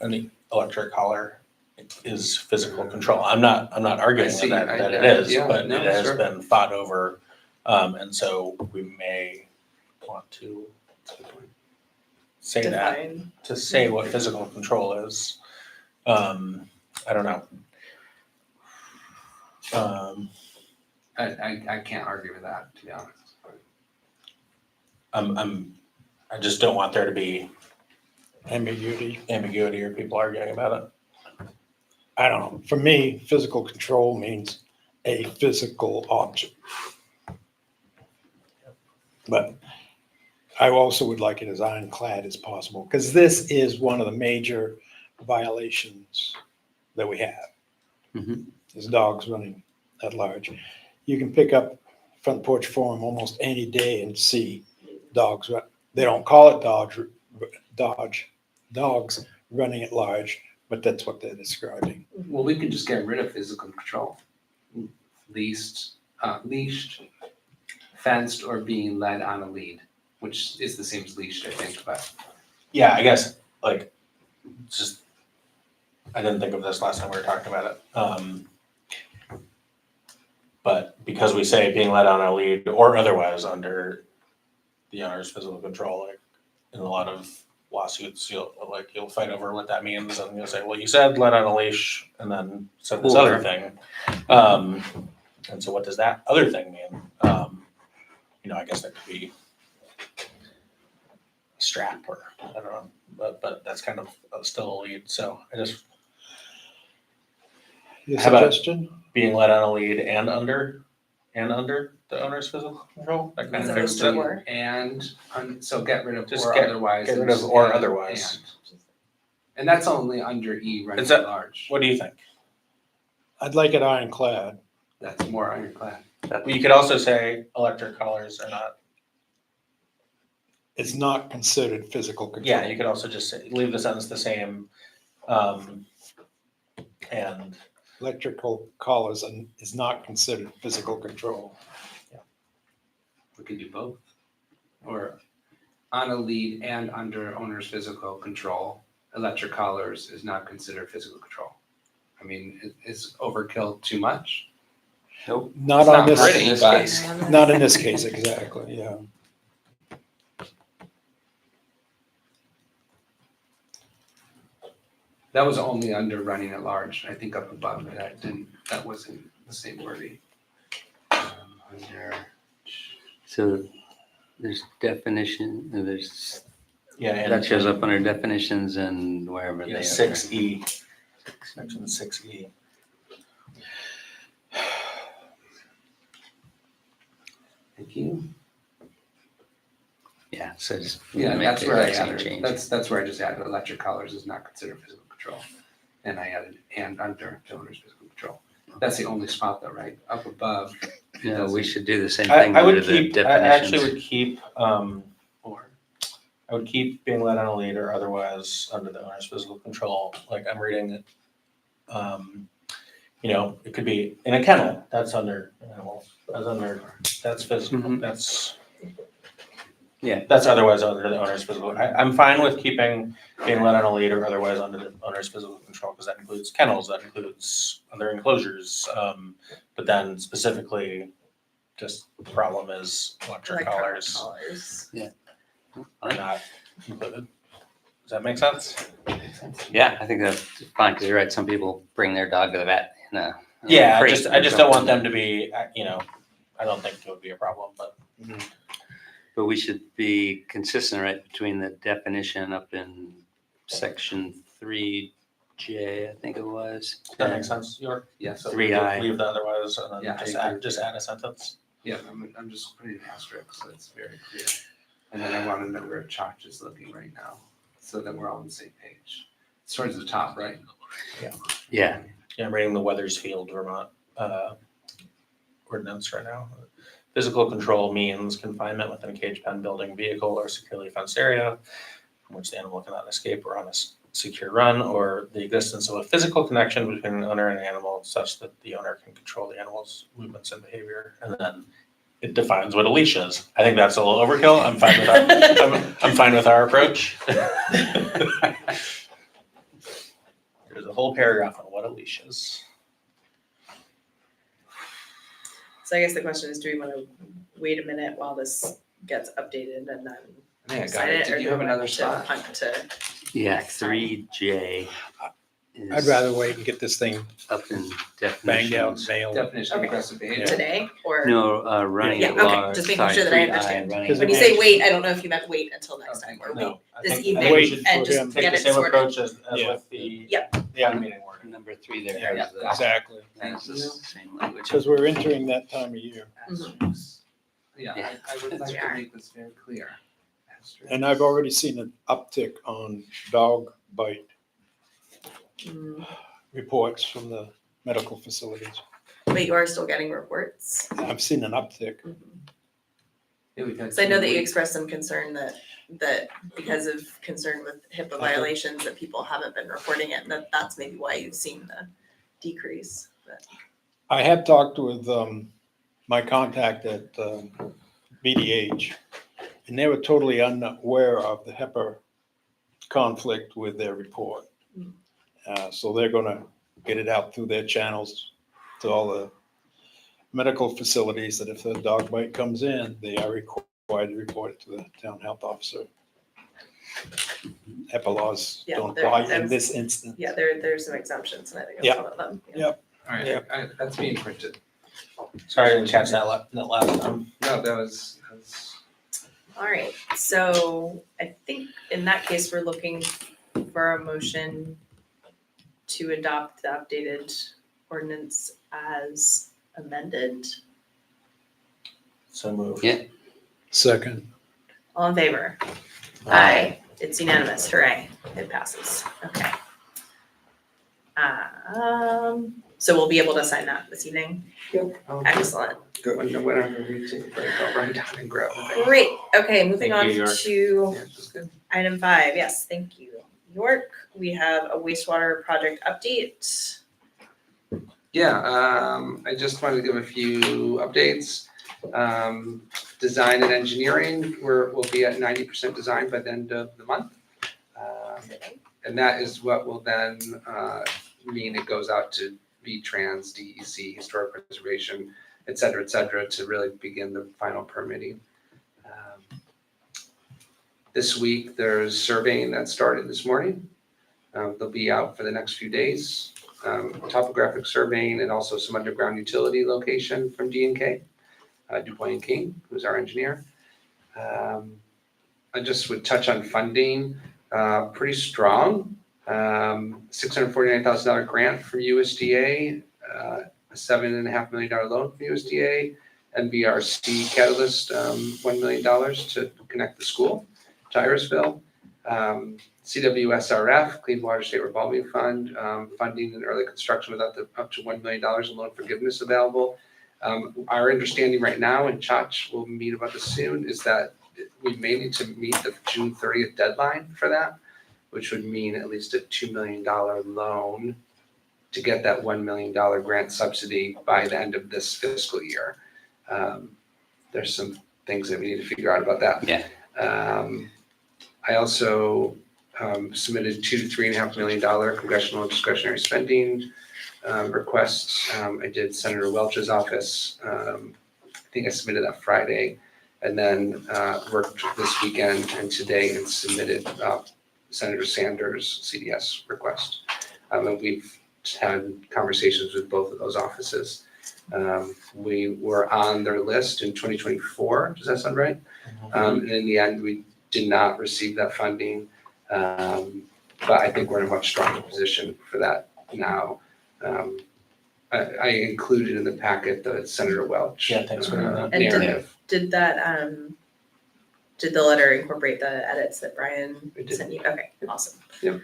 an electric collar is physical control. I'm not arguing I see. that I- it yeah, is, yeah, but no, it has sure. been fought over. And so we may want to say that, Define. to say what physical control is. I don't know. I can't argue with that, to be honest. I just don't want there to be Ambiguity. ambiguity or people arguing about it. I don't know. For me, physical control means a physical object. But I also would like it as ironclad as possible, because this is one of the major violations that we have. Mhm. There's dogs running at large. You can pick up Front Porch Forum almost any day and see dogs. They don't call it dogs running at large, but that's what they're describing. Well, we can just get rid of physical control. Leashed, fenced, or being led on a lead, which is the same as leashed, I think, but. Yeah, I guess, like, just, I didn't think of this last time we were talking about it. But because we say being led on a lead or otherwise under the owner's physical control, like, in a lot of lawsuits, you'll fight over what that means, and you'll say, well, you said led on a leash, and then said this other Or- thing. And so what does that other thing mean? I guess that could be a strap, or, I don't know, but that's kind of still a lead, so I just, Your How about- suggestion? being led on a lead and under the owner's physical control, that kind Is of it fixes a it. or? So get rid of Just or get- otherwise. get rid and of or and- otherwise. And that's only under E running Is that- at large. What do you think? I'd like it ironclad. That's more ironclad. Well, you could also say electric collars are not. It's not considered physical control. Yeah, you could also just say, leave the sentence the same. And Electrical collars is not considered physical control. We could do both. Or on a lead and under owner's physical control, electric collars is not considered physical control. I mean, is overkill too much? Nope. Not It's on not this, pretty, in this but- case. not in this case, exactly, yeah. That was only under running at large. I think up above that wasn't the same wording. Under. So there's definition, there's, yeah, and that shows up under definitions and wherever they are. 6E, section 6E. Thank you. Yeah, so just Yeah, make that's the where I exact same added, change. that's where I just added electric collars is not considered physical control. And I added and under the owner's physical control. That's the only spot though, right? Up above. it No, we doesn't- should do the same thing I under would the keep, I actually definitions. would keep, Or, I would keep being led on a lead or otherwise under the owner's physical control, like I'm reading it. It could be in a kennel, that's under, that's physical, Mhm. that's. Yeah. That's otherwise under the owner's physical, I'm fine with keeping being led on a lead or otherwise under the owner's physical control, because that includes kennels, that includes other enclosures. But then specifically, just the problem is electric Electronic collars collars. are not included. Does that make sense? Yeah, I think that's fine, because you're right, some people bring their dog to the vet in a. Yeah, crate I or just don't want something. them to be, I don't think it would be a problem, but. But we should be consistent, right, between the definition up in section 3J, I think it was. Does that make sense, York? yes, So 3I. leave the otherwise, and Yeah, then I agree. just add a sentence. yeah, I'm just putting an asterisk so it's very clear. And then I want to know where Chalk is looking right now, so that we're all on the same page. It's towards the top, right? Yeah, Yeah, I'm reading the Weathersfield, Vermont, ordinance right now. Physical control means confinement within a cage pen, building, vehicle, or securely fenced area from which the animal cannot escape or on a secure run, or the existence of a physical connection between an owner and an animal such that the owner can control the animal's movements and behavior. And then it defines what a leash is. I think that's a little overkill. I'm fine with that. I'm fine with our approach. There's a whole paragraph on what a leash is. So I guess the question is, do we want to wait a minute while this gets updated and then I think I got sign it. it? Or Did you do have we another want to spot? punt to? yeah, Next time. 3J. I'd is rather wait and get this thing up in banged out, definitions. mailed. Definition of Okay. aggressive behavior. Today or? No, running Yeah, at okay, large. just making sorry, sure that I 3I, understand. running Because at When you large. say wait, I don't know if you meant wait until next time or wait No, I this think- evening I think we Wait should and for just him. take get the it same sorted. approach as Yeah. with the Yep. meeting wording. Number 3 there Yeah, has the, exactly, has the same language. because we're entering that time of year. Asterisks. Yeah, Yeah. I would like We to are. make this very clear. Asterisks. And I've already seen an uptick on dog bite reports from the medical facilities. But you are still getting reports. I've seen an uptick. Yeah, we've had So I know that you some- expressed some concern that because of concern with HIPAA violations, that people haven't been reporting it, and that's maybe why you've seen the decrease, but. I have talked with my contact at BDH, and they were totally unaware of the HEPA conflict with their report. So they're gonna get it out through their channels to all the medical facilities, that if a dog bite comes in, they are required to report it to the town health officer. HEPA laws Yeah, don't there- apply that in was- this instance. Yeah, there's some exemptions, and I think Yeah. that's one of them. Yeah. All right, that's being printed. Sorry I didn't catch that last time. No, that was. All right, so I think in that case, we're looking for a motion to adopt the updated ordinance as amended. So moved. Yeah. Second. All in favor? Aye. It's unanimous, hooray, it passes, okay. So we'll be able to sign that this evening? Excellent. Go, whenever we take a break, I'll run down and grab it. Great, okay, moving on Thank you, York. to Yeah, that's good. item 5, yes, thank you, York. We have a wastewater project update. Yeah, I just wanted to give a few updates. Design and engineering, we'll be at 90% design by the end of the month. And that is what will then mean it goes out to V-Trans, DEC, Historic Preservation, et cetera, to really begin the final permitting. This week, there's surveying that started this morning. They'll be out for the next few days. Topographic surveying and also some underground utility location from D&K, DuPois and King, who's our engineer. I just would touch on funding, pretty strong. $649,000 grant from USDA, a $7.5 million loan from USDA, NBRC Catalyst, $1 million to connect the school to Irisville. CWSRF, Clean Water State Revolving Fund, funding and early construction with up to $1 million in loan forgiveness available. Our understanding right now, and Chach will meet about this soon, is that we may need to meet the June 30th deadline for that, which would mean at least a $2 million loan to get that $1 million grant subsidy by the end of this fiscal year. There's some things that we need to figure out about that. Yeah. I also submitted $2 to $3.5 million congressional discretionary spending requests. I did Senator Welch's office. I think I submitted that Friday, and then worked this weekend and today and submitted Senator Sanders' CDS request. And we've had conversations with both of those offices. We were on their list in 2024. Does that sound right? And in the end, we did not receive that funding. But I think we're in a much stronger position for that now. I included in the packet the Senator Welch Yeah, thanks for doing that. And narrative. Did that, did the letter incorporate the edits that Brian It did. sent you? Okay, awesome. We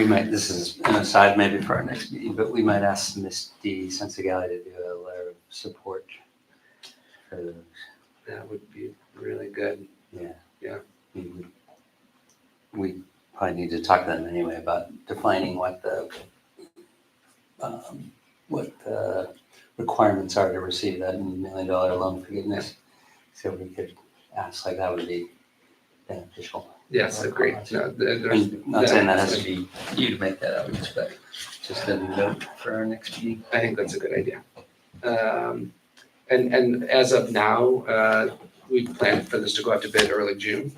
might, this is an aside maybe for our next meeting, but we might ask Misty Sensigali to do a letter of support for those. That would be really good. Yeah. Yeah. We probably need to talk to them anyway about defining what the requirements are to receive that $1 million loan forgiveness. So we could ask, like, that would be beneficial. Yes, agreed. No, I there's, mean, not saying that has to be you to make that out, but just a note for our next meeting. I think that's a good idea. And as of now, we plan for this to go out to bid early June.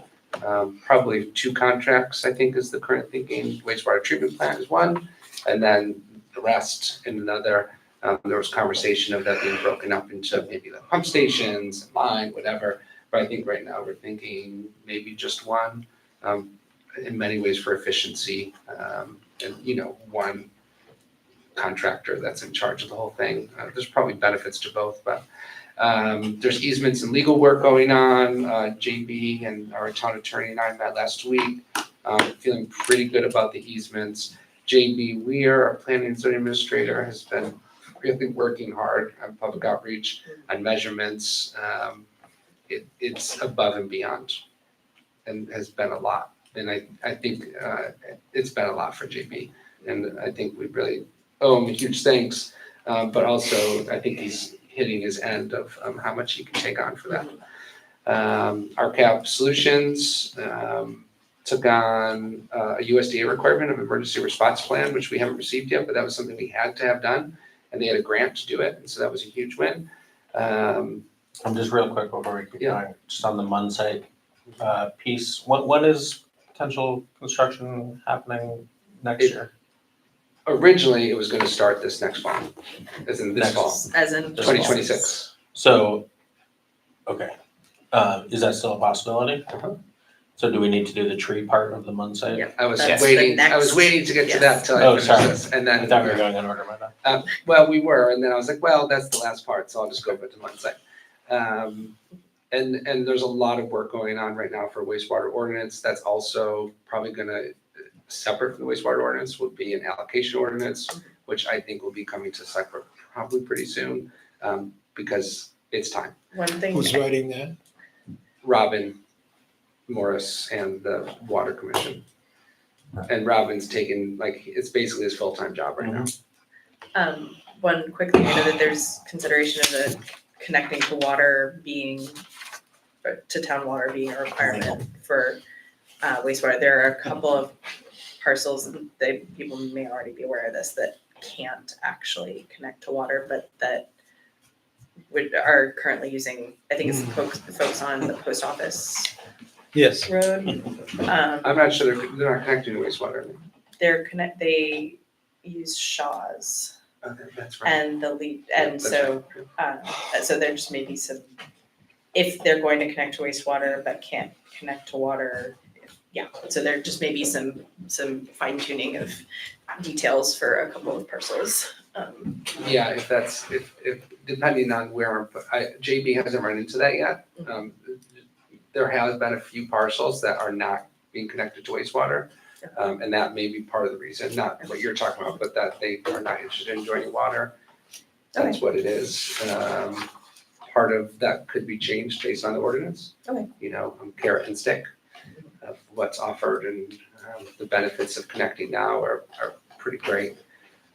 Probably 2 contracts, I think, is the current thinking. Wastewater treatment plant is one, and then the rest in another. There was conversation of that being broken up into maybe the pump stations, line, whatever. But I think right now we're thinking maybe just one, in many ways for efficiency, and one contractor that's in charge of the whole thing. There's probably benefits to both, but there's easements and legal work going on. JB and our town attorney and I met last week, feeling pretty good about the easements. JB Weir, our planning and zoning administrator, has been really working hard on public outreach, on measurements. It's above and beyond and has been a lot. And I think it's been a lot for JB. And I think we really owe him a huge thanks. But also, I think he's hitting his end of how much he can take on for that. RCAP Solutions took on a USDA requirement of emergency response plan, which we haven't received yet, but that was something we had to have done. And they had a grant to do it. And so that was a huge win. Just real quick before we keep Yeah. going, just on the Munn site piece, when is potential construction happening next year? Originally, it was going to start this next fall, as in this Next- fall, As in. 2026. So, okay, is that still a possibility? Uh-huh. So do we need to do the tree part of the Munn site? Yep. I was That's the waiting next- to get to that yes. till I Oh, finished sorry. this. And I then, thought we were going in order by that. well, we were, and then I was like, well, that's the last part, so I'll just go with the one site. And there's a lot of work going on right now for wastewater ordinance. That's also probably gonna, separate from the wastewater ordinance, would be an allocation ordinance, which I think will be coming to separate probably pretty soon, because it's time. One thing. Who's writing that? Robin Morris and the Water Commission. And Robin's taken, like, it's basically his full-time job right now. One quick thing, I know that there's consideration of the connecting to water being, to town water being a requirement for wastewater. There are a couple of parcels, and people may already be aware of this, that can't actually connect to water, but that are currently using, I think it's the folks on the post office Yes. road. I'm not sure they're not connecting to wastewater. They use Shaw's Okay, that's right. and the lead, Yeah, and that's so, right. so there just may be some, if they're going to connect to wastewater but can't connect to water, yeah, so there just may be some fine tuning of details for a couple of parcels. Yeah, if depending on where, JB hasn't run into that yet. There has been a few parcels that are not being connected to wastewater. And that may be part of the reason, not what you're talking about, but that they are not interested in joining water. That's what it is. Part of that could be changed based on the ordinance. Okay. You know, carrot and stick of what's offered, and the benefits of connecting now are pretty great.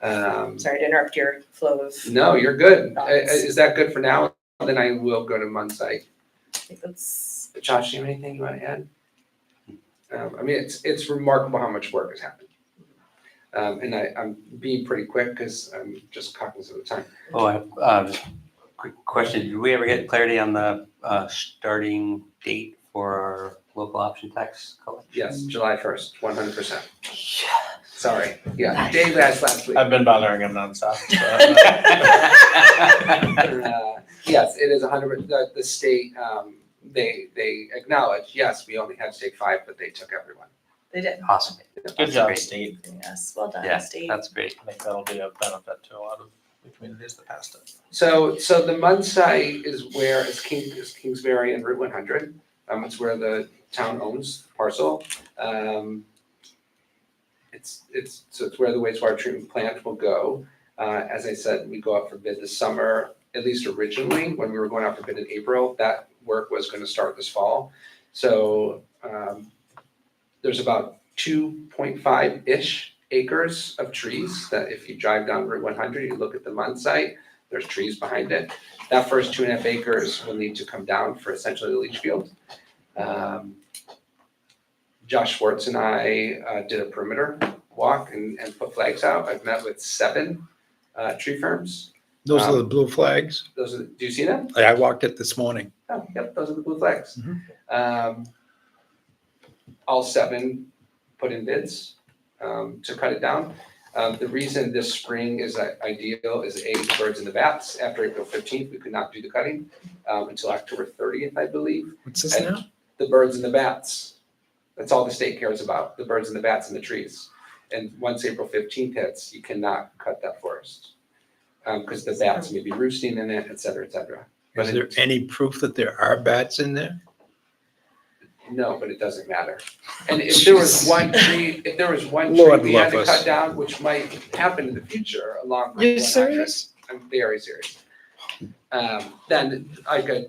Sorry to interrupt your flow of, No, you're good. Thoughts? Is that good for now? Then I will go to Munn site. I think that's, Josh, do you have anything you want to add? I mean, it's remarkable how much work has happened. And I'm being pretty quick because I'm just cognizant of the time. Oh, quick question. Did we ever get clarity on the starting date for our local option tax collection? Yes, July 1st, 100%. Sorry. Yeah, Dave asked last week. I've been bothering him nonstop. Yes, it is 100%. The state, they acknowledge, yes, we only had to take 5, but they took everyone. they did. Awesome. Good That's job, great. state. Yes, well done, Yeah, Steve. that's great. I think that'll be a benefit to a lot of the communities that passed it. So the Munn site is where it's Kingsbury and Route 100. It's where the town owns the parcel. It's where the wastewater treatment plant will go. As I said, we go out for bid this summer, at least originally, when we were going out for bid in April, that work was gonna start this fall. So, there's about 2.5-ish acres of trees that if you drive down Route 100, you look at the Munn site, there's trees behind it. That first 2.5 acres will need to come down for essentially the leach field. Josh Schwartz and I did a perimeter walk and put flags out. I've met with 7 tree firms. Those are the blue flags. Do you see them? I walked it this morning. Oh, yep, those are the blue flags. All 7 put in bids to cut it down. The reason this spring is ideal is the birds and the bats. After April 15th, we could not do the cutting until October 30th, I believe. What's this now? The birds and the bats. That's all the state cares about, the birds and the bats and the trees. And once April 15th hits, you cannot cut that forest. Because the bats may be roosting in it, et cetera, et cetera. Is there any proof that there are bats in there? No, but it doesn't matter. And if there was one tree, Lord we had love to us. cut down, which might happen in the future along Route 100. You serious? I'm very serious. Then I could,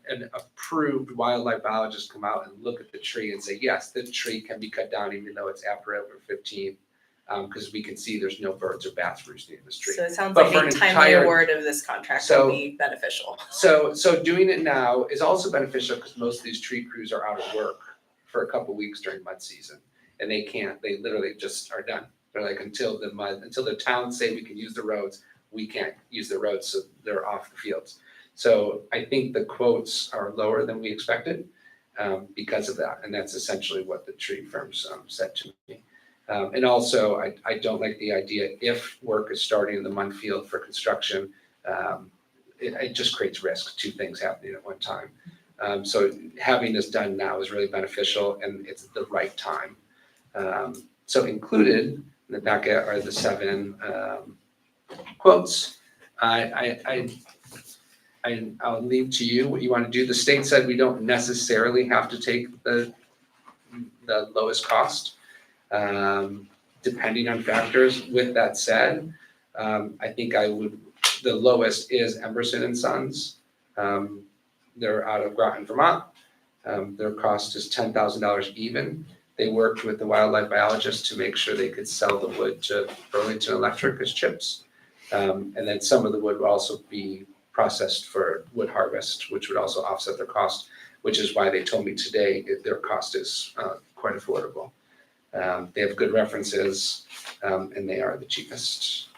an approved wildlife biologist come out and look at the tree and say, yes, the tree can be cut down even though it's after April 15th. Because we can see there's no birds or bats roosting in this tree. So it sounds But like for a an timely entire- award of this contract So- would be beneficial. So doing it now is also beneficial because most of these tree crews are out of work for a couple weeks during mud season. And they literally just are done. They're like, until the towns say we can use the roads, we can't use the roads, so they're off the fields. So I think the quotes are lower than we expected because of that. And that's essentially what the tree firms said to me. And also, I don't like the idea if work is starting in the mud field for construction, it just creates risk, two things happening at one time. So having this done now is really beneficial and it's the right time. So included in the packet are the 7 quotes. I'll leave to you what you want to do. The state said we don't necessarily have to take the lowest cost, depending on factors. With that said, I think the lowest is Emerson and Sons. They're out of Groton, Vermont. Their cost is $10,000 even. They worked with the wildlife biologist to make sure they could sell the wood to Burlington Electric as chips. And then some of the wood will also be processed for wood harvest, which would also offset their cost, which is why they told me today their cost is quite affordable. They have good references, and they are the cheapest.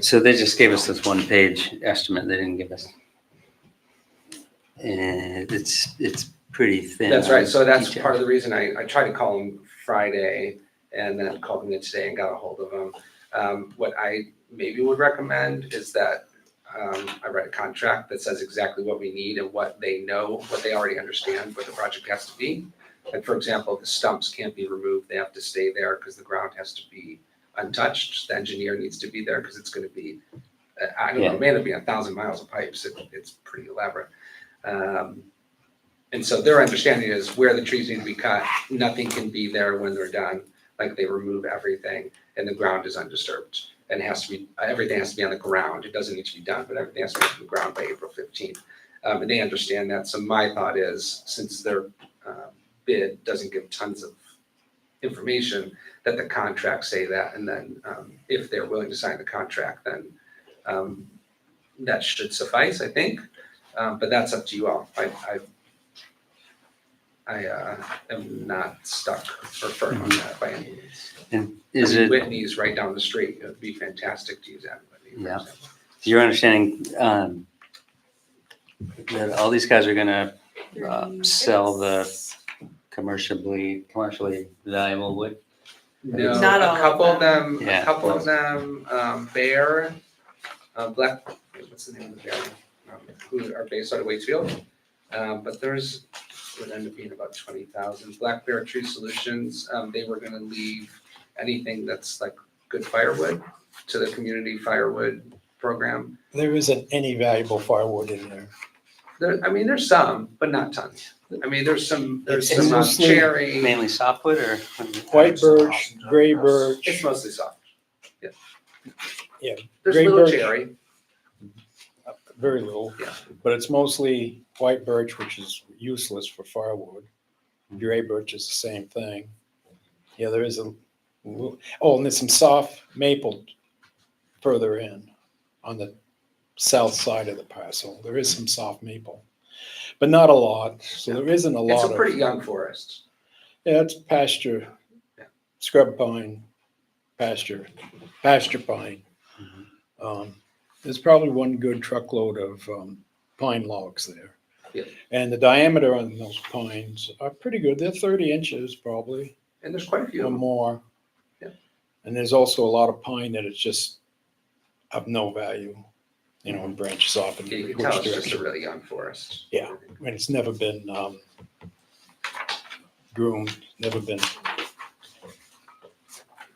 So they just gave us this 1-page estimate. They didn't give us. And it's pretty thin. That's right. So that's detail. part of the reason I tried to call him Friday and then called him today and got a hold of him. What I maybe would recommend is that I write a contract that says exactly what we need and what they know, what they already understand, what the project has to be. Like, for example, the stumps can't be removed. They have to stay there because the ground has to be untouched. The engineer needs to be there because it's going to be, I don't know, it may end up being 1,000 miles of pipes. It's pretty elaborate. And so their understanding is where the trees need to be cut, nothing can be there when they're done. Like, they remove everything and the ground is undisturbed. And everything has to be on the ground. It doesn't need to be done, but everything has to be on the ground by April 15th. And they understand that. So my thought is, since their bid doesn't give tons of information, that the contracts say that. And then if they're willing to sign the contract, then that should suffice, I think. But that's up to you all. I am not stuck or firm on that by any means. And is it Whitney's right down the street? It would be fantastic to use that. in Whitney, for Yeah. example. your understanding that all these guys are gonna sell the commercially valuable wood? No, Not all a of couple of them. them, Yeah. Bear, Black, what's the name of the bear? Who are based out of Waitsfield. But there's, would end up being about 20,000. Black Bear Tree Solutions, they were gonna leave anything that's like good firewood to the community firewood program. There isn't any valuable firewood in there. There's some, but not tons. there's some It's mostly cherry. Mainly softwood or? White birch, gray birch. It's mostly soft. Yeah. Yeah, There's gray little birch. cherry. Very little, Yeah. but it's mostly white birch, which is useless for firewood. Gray birch is the same thing. Yeah, there is and there's some soft maple further in on the south side of the parcel. There is some soft maple, but not a lot. So there isn't a lot It's of. a pretty young forest. Yeah, it's pasture, Yeah. scrub pine, pasture pine. There's probably one good truckload of pine logs there. Yeah. And the diameter on those pines are pretty good. They're 30 inches probably And there's quite a few or of them. more. Yeah. And there's also a lot of pine that is just of no value, and branches off in Yeah, you which can tell it's just a direction. really young forest. Yeah. And it's never been groomed, never been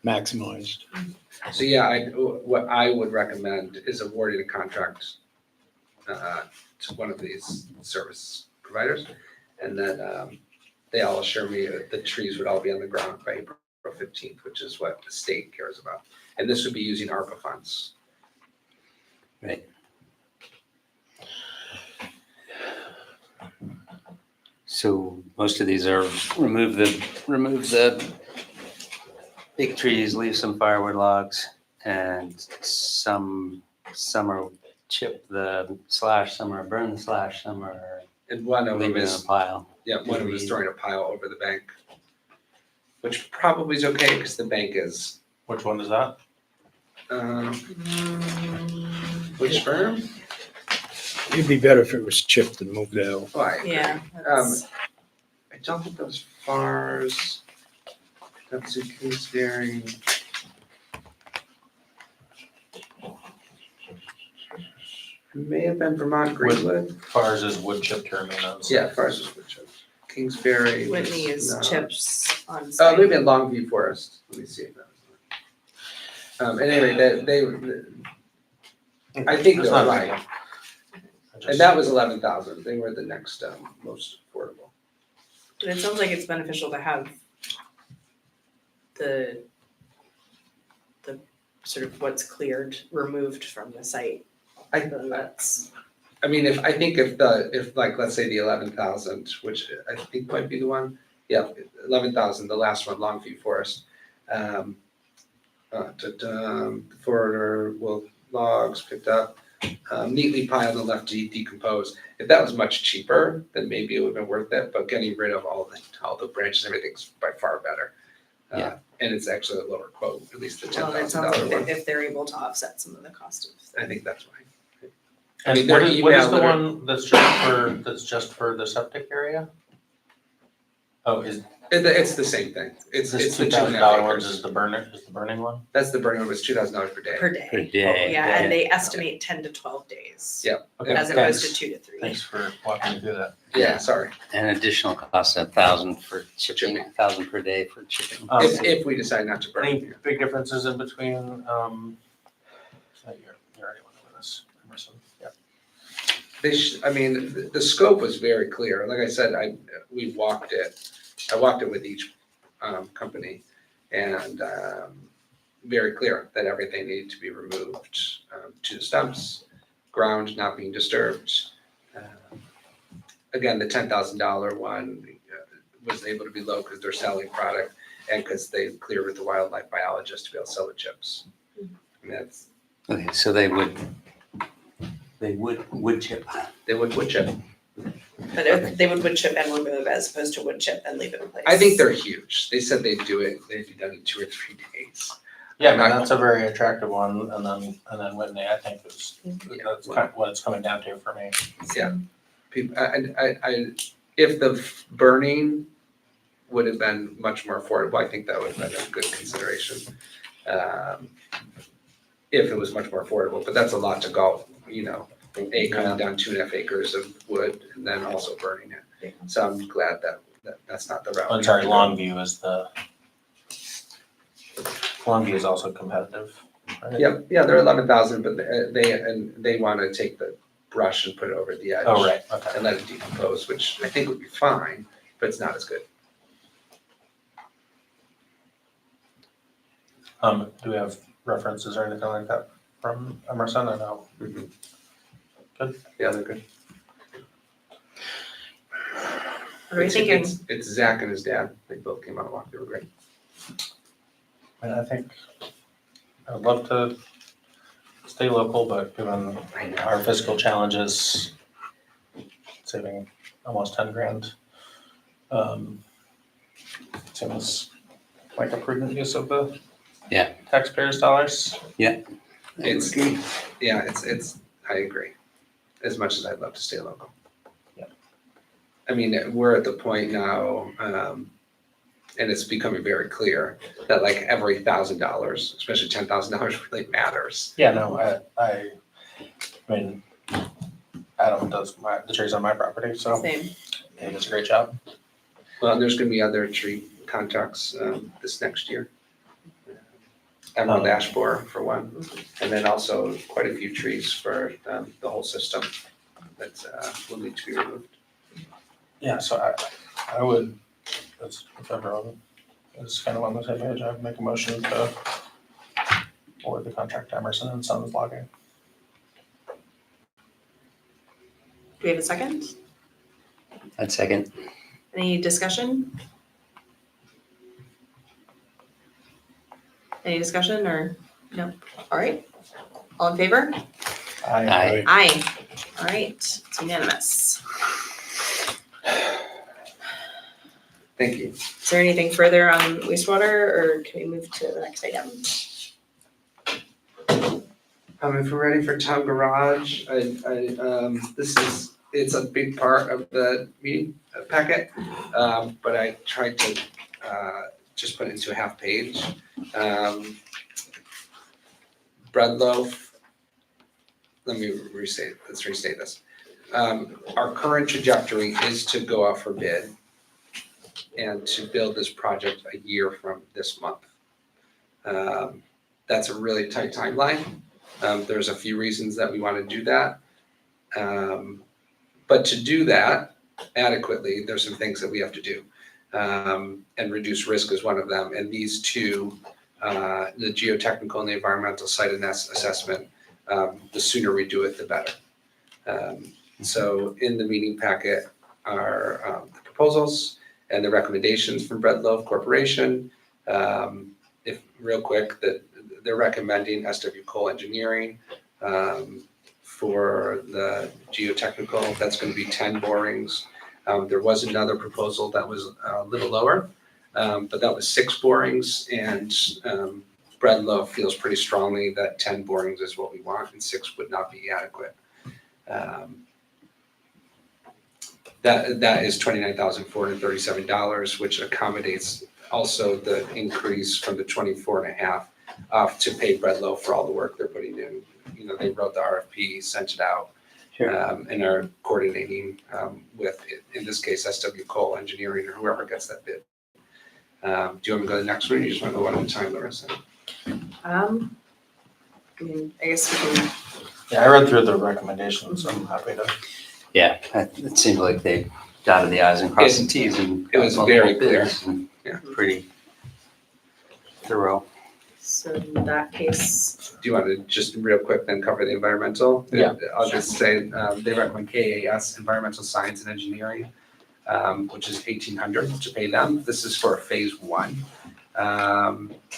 maximized. So yeah, what I would recommend is awarding a contract to one of these service providers. And then they all assure me that the trees would all be on the ground by April 15th, which is what the state cares about. And this would be using ARPA funds. Right. So most of these are remove the big trees, leave some firewood logs, and some are chip the slash, some are burn the slash, some are And one of leave them it in is, a pile. yeah, one of them is throwing a pile over the bank, which probably is okay because the bank is, Which one is that? which firm? It'd be better if it was chipped and moved out. Oh, I agree. Yeah. that's- I don't think those FARs, that's in Kingsbury. May have been Vermont Greenwood. Fars is wood chip terminals. Yeah, FARs is wood chip. Kingsbury. was Whitney is not. chips on Oh, site. maybe in Longview Forest. Let me see if that was. Anyway, I think It's they're not a right. big deal. I just- And that was 11,000. They were the next most affordable. But it sounds like it's beneficial to have the sort of what's cleared removed from the site. Then that's, I mean, if like, let's say the 11,000, which I think might be the one, yeah, 11,000, the last one, Longview Forest. Forwarder will logs picked up, neatly piled and left to decompose. If that was much cheaper, then maybe it would have been worth it, but getting rid of all the branches, everything's by far better. Yeah. And it's actually a lower quote, at least the well, it sounds $10,000 like one. if they're able to offset some of the cost of. I think that's right. I And mean, what their is, what is email the literally- one that's just for the septic area? Oh, is It's the same thing. It's this the $2,000 one acres. is the burning one? That's the burning one, was $2,000 per day. Per Per day. day. Yeah, and they estimate 10 to 12 days. Yeah. Okay, As opposed to thanks. 2 to 3. Thanks for walking me through that. Yeah, sorry. And additional cost, 1,000 for chipping, Chipping. 1,000 per day for chipping. If we decide not to burn Any it. big differences in between, you already went over this, Emerson, yeah. I mean, the scope was very clear. Like I said, we walked it. I walked it with each company and very clear that everything needed to be removed to the stumps, ground not being disturbed. Again, the $10,000 one was able to be low because they're selling product and because they cleared with the wildlife biologist to be able to sell the chips. And that's, Okay, so they would wood chip. they would wood chip. But they would chip and remove as opposed to wood chip and leave it in place. I think they're huge. They said they'd be done in 2 or 3 days. Yeah, I mean, that's a very attractive one, and then Whitney, I think is, Yeah. that's kind of what it's coming down to for me. Yeah. People, if the burning would have been much more affordable, I think that would have been a good consideration. If it was much more affordable, but that's a lot to go, coming down 2.5 acres of wood and then also burning it. So I'm glad that that's not the route. I'm sorry, Longview is also competitive, right? Yeah, they're 11,000, but they want to take the brush and put it over the edge. Oh, right, okay. And let it decompose, which I think would be fine, but it's not as good. Do we have references or anything like that from Emerson or no? Mhm. Good. Yeah, they're good. What are we thinking? It's Zach and his dad. They both came out and walked. They were great. And I think I'd love to stay local, but given our fiscal challenges, saving almost 10 grand, seems like a prudent use of the Yeah. taxpayers' dollars. It's, I agree. As much as I'd love to stay local. Yeah. I mean, we're at the point now, and it's becoming very clear that like every $1,000, especially $10,000 really matters. Yeah, no, I mean, Adam does the trees on my property, so Same. he does a great job. Well, and there's gonna be other tree contracts, this next year. emerald Oh. ash borer for one, and then also quite a few trees for the whole system that will need to be removed. Yeah, so I would, if everyone is kind of on the same page, I'd make a motion to award the contract to Emerson and Sons Logging. Do we have a second? I'd second. Any discussion? Any discussion or, no? All right. All in favor? Aye. Aye. All right, it's unanimous. Thank you. Is there anything further on wastewater or can we move to the next item? If we're ready for town garage, it's a big part of the meeting packet, but I tried to just put it into a half page. Bread loaf, let's restate this. Our current trajectory is to go out for bid and to build this project a year from this month. That's a really tight timeline. There's a few reasons that we want to do that. But to do that adequately, there's some things that we have to do. And reduce risk is one of them. And these two, the geotechnical and the environmental site assessment, the sooner we do it, the better. So in the meeting packet are the proposals and the recommendations from Bread Loaf Corporation. If real quick, that they're recommending SW Cole Engineering for the geotechnical. That's going to be 10 borings. There was another proposal that was a little lower, but that was 6 borings, and Bread Loaf feels pretty strongly that 10 borings is what we want, and 6 would not be adequate. That is $29,437, which accommodates also the increase from the 24.5 to pay Bread Loaf for all the work they're putting in. You know, they wrote the RFP, sent it out, and are coordinating with, in this case, SW Cole Engineering or whoever gets that bid. Do you want me to go to the next one, or you just want to go one at a time, Larissa? I mean, I guess we can, Yeah, I read through the recommendations, I'm happy to. Yeah, it seemed like they dotted the i's and crossed the t's and. It was got very multiple clear. bids and Yeah. Pretty thorough. so in that case, Do you want to just real quick then cover the environmental? Yeah. I'll just say, they recommend KAS, Environmental Science and Engineering, which is $1,800 to pay them. This is for phase 1,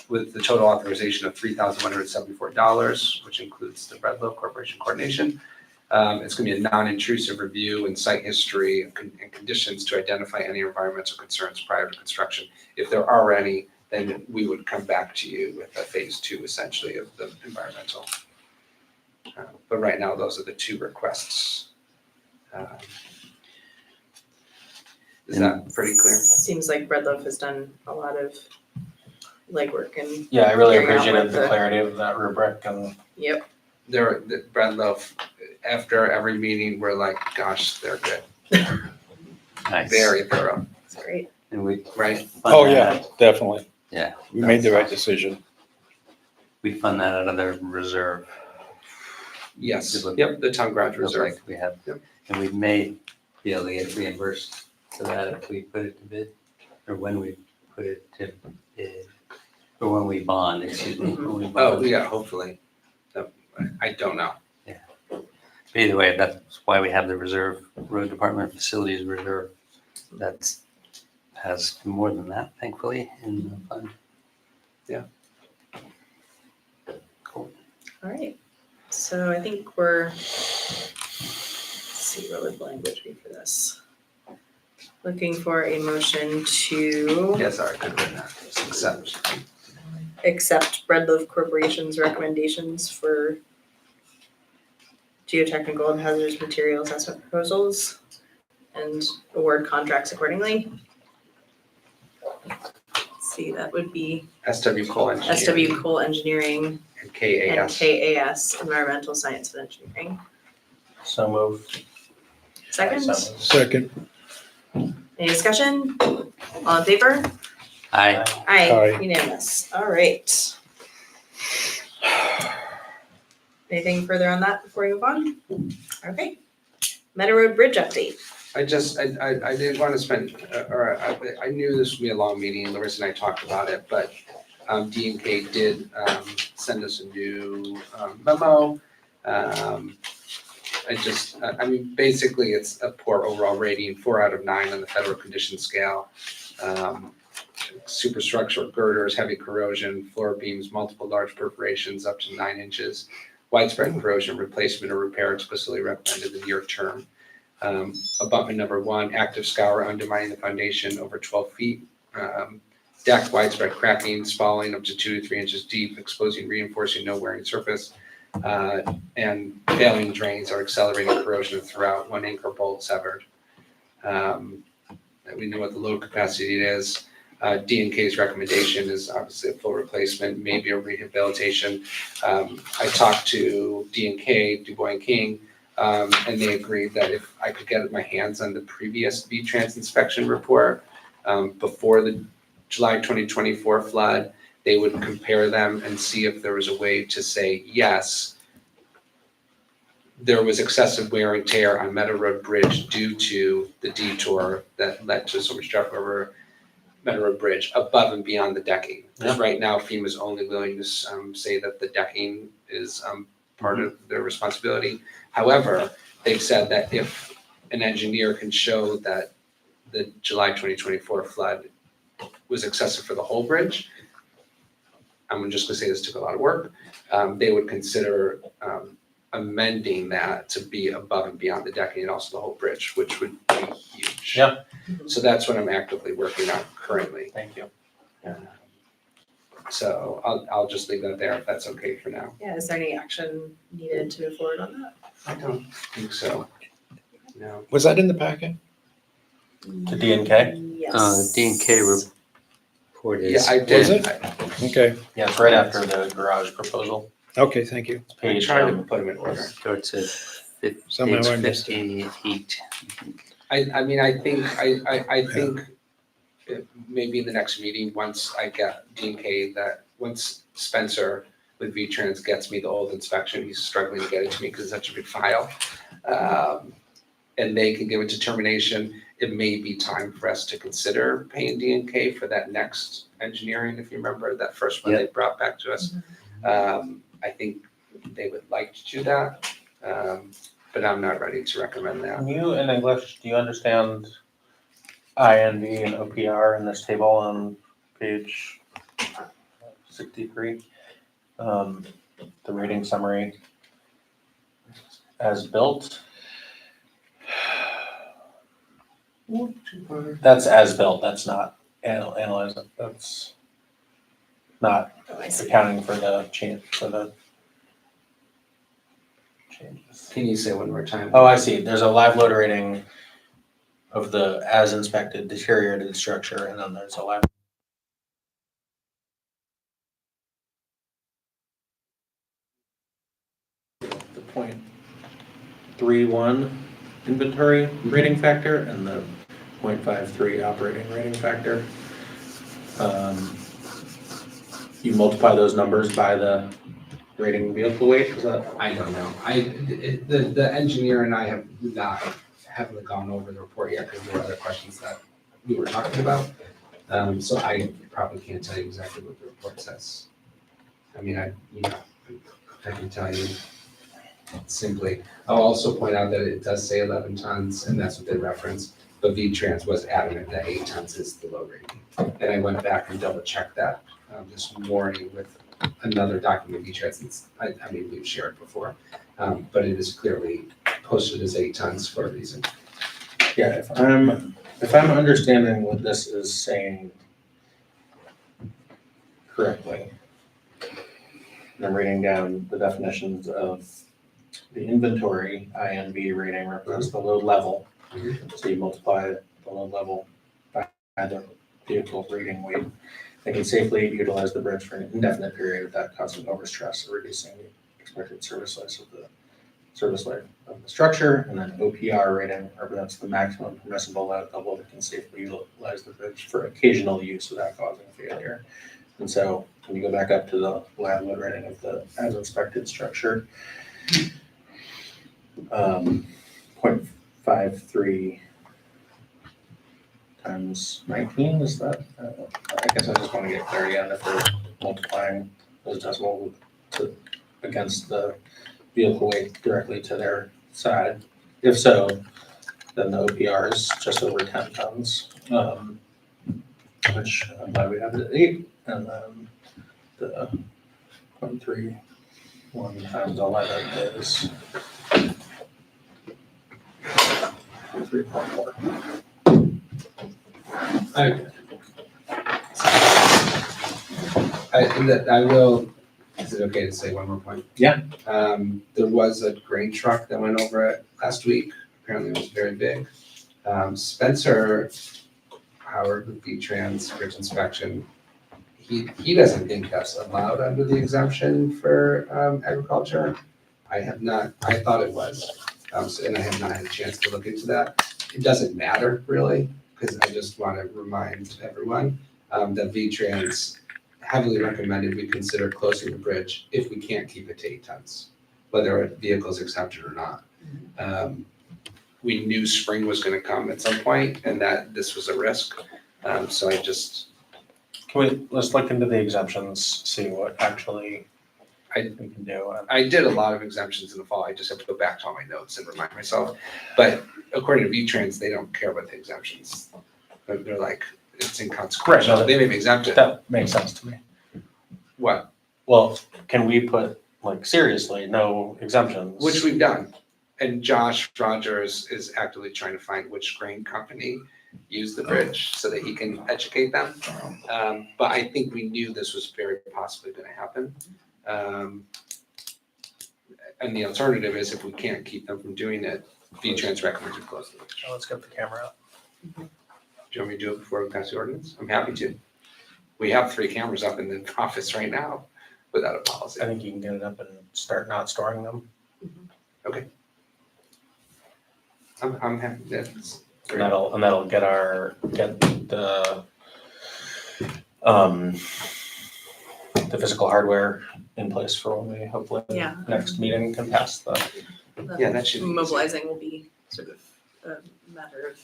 with the total authorization of $3,174, which includes the Bread Loaf Corporation coordination. It's going to be a non-intrusive review and site history and conditions to identify any environmental concerns prior to construction. If there are any, then we would come back to you with a phase 2 essentially of the environmental. But right now, those are the 2 requests. Is that pretty clear? seems like Bread Loaf has done a lot of legwork and, Yeah, I really Figuring out appreciated what the the- clarity of that rubric and yep, The Bread Loaf, after every meeting, we're like, gosh, they're good, Nice. very thorough, that's great. And we. right? fund Oh, that yeah, out- definitely. Yeah. We made the right decision. We fund that out of the reserve. Yes, Good look. yep, the town garage Feels reserve. like we have, Yep. and we may be able to get reimbursed for that if we put it to bid, or when we put it to bid, or when we bond, excuse me. when we Oh, bond. yeah, hopefully. I don't know. But either way, that's why we have the reserve, road department facilities reserve. That's, has more than that, thankfully, in the fund. Cool. All right, so I think let's see, what would the language be for this? Looking for a motion to Yeah, sorry, I couldn't read that. Accept. accept Bread Loaf Corporation's recommendations for geotechnical and hazardous material assessment proposals and award contracts accordingly. Let's see, that would be SW Cole Engineering. SW Cole Engineering And and KAS. KAS Environmental Science and Engineering. so moved. Second, Second. any discussion? All in favor? Aye. Aye, Aye. unanimous. All right. Anything further on that before we move on? Okay. Meadow Road Bridge update. I didn't want to spend, I knew this would be a long meeting, and Larissa and I talked about it, but D&K did send us a new memo. Basically, it's a poor overall rating, 4 out of 9 on the federal condition scale. Superstructural girders, heavy corrosion, floor beams, multiple large perforations up to 9 inches. Widespread corrosion, replacement or repair explicitly recommended in the near term. Abutment number 1, active scour undermining the foundation over 12 feet. Deck, widespread cracking, spalling up to 2 to 3 inches deep, exposing, reinforcing, no wearing surface. And failing drains are accelerating corrosion throughout, 1 anchor bolt severed. We know what the load capacity is. D&K's recommendation is obviously a full replacement, maybe a rehabilitation. I talked to D&K, Dubois and King, and they agreed that if I could get my hands on the previous V-Trans inspection report before the July 2024 flood, they would compare them and see if there was a way to say, yes, there was excessive wear and tear on Meadow Road Bridge due to the detour that led to so much traffic over Meadow Road Bridge above and beyond the decking. Because right now FEMA's only willing to say that the decking is part of their responsibility. However, they've said that if an engineer can show that the July 2024 flood was excessive for the whole bridge, I'm just gonna say this took a lot of work, they would consider amending that to be above and beyond the decking and also the whole bridge, which would be huge. Yeah. So that's what I'm actively working on currently. Thank you. So I'll just leave that there if that's okay for now. Yeah, is there any action needed to move forward on that? I don't think so. No. Was that in the packet? To D&K? Yes. D&K report is. Yeah, I did. Was it? Okay, Yeah, it's right after the garage proposal. okay, thank you. It's I page, tried to put them in order. Go to Somehow I page missed it. 58. I think maybe in the next meeting, once I get D&K, that once Spencer with V-Trans gets me the old inspection, he's struggling to get it to me because it's such a big file. And they can give a determination, it may be time for us to consider paying D&K for that next engineering, if you remember that first one they brought back to us. I think they would like to do that, but I'm not ready to recommend that. Can you, in English, do you understand INV and OPR in this table on page 63? The rating summary as built. That's as built, that's not analyzed, that's not Oh, I see. accounting for the change, for the changes. Can you say one more time? Oh, I see, there's a live load rating of the as inspected deteriorated structure, and then there's a live. The 0.31 inventory rating factor and the 0.53 operating rating factor. You multiply those numbers by the rating vehicle weight, is that? I don't know. The engineer and I haven't gone over the report yet because there were other questions that we were talking about. So I probably can't tell you exactly what the report says. I mean, I can tell you simply. I'll also point out that it does say 11 tons and that's what they reference, but V-Trans was adamant that 8 tons is the low rating. And I went back and double checked that this morning with another document V-Trans. I mean, we've shared before, but it is clearly posted as 8 tons for a reason. Yeah, if I'm understanding what this is saying correctly, and I'm reading down the definitions of the inventory INV rating represents the load level. So you multiply the load level by the vehicle rating weight. They can safely utilize the bridge for an indefinite period without causing overstress or reducing the expected service life of the structure. And then OPR rating represents the maximum permissible load level that can safely utilize the bridge for occasional use without causing failure. And so can you go back up to the landlord rating of the as inspected structure? 0.53 times 19, is that, I guess I just want to get clarity on if they're multiplying those decimal against the vehicle weight directly to their side. If so, then the OPR is just over 10 tons, which I'm glad we have it at 8, and then the 0.31 times 11 is 3.4. I will, is it okay to say one more point? Yeah. There was a grain truck that went over it last week. Apparently it was very big. Spencer Howard with V-Trans Bridge Inspection, he doesn't think that's allowed under the exemption for agriculture. I thought it was, and I have not had a chance to look into that. It doesn't matter really, because I just want to remind everyone that V-Trans heavily recommended we consider closing the bridge if we can't keep it to 8 tons, whether a vehicle is accepted or not. We knew spring was going to come at some point and that this was a risk. So Let's look into the exemptions, see what actually we can do. I did a lot of exemptions in the fall. I just have to go back to all my notes and remind myself. But according to V-Trans, they don't care about the exemptions. They're like, it's inconsequential. Right, no, They may be exempted. That makes sense to me. What? Well, can we put, like, seriously, no exemptions? Which we've done. And Josh Rogers is actively trying to find which grain company used the bridge so that he can educate them. But I think we knew this was very possibly going to happen. And the alternative is if we can't keep them from doing it, V-Trans recommends we close the bridge. Let's get the camera up. Do you want me to do it before we pass the ordinance? I'm happy to. We have 3 cameras up in the office right now without a policy. I think you can get it up and start not storing them. Okay. I'm happy. That's And that'll get the physical hardware in place for when we hopefully Yeah. next meeting can pass the. Yeah, that should be easy. Mobilizing will be sort of a matter of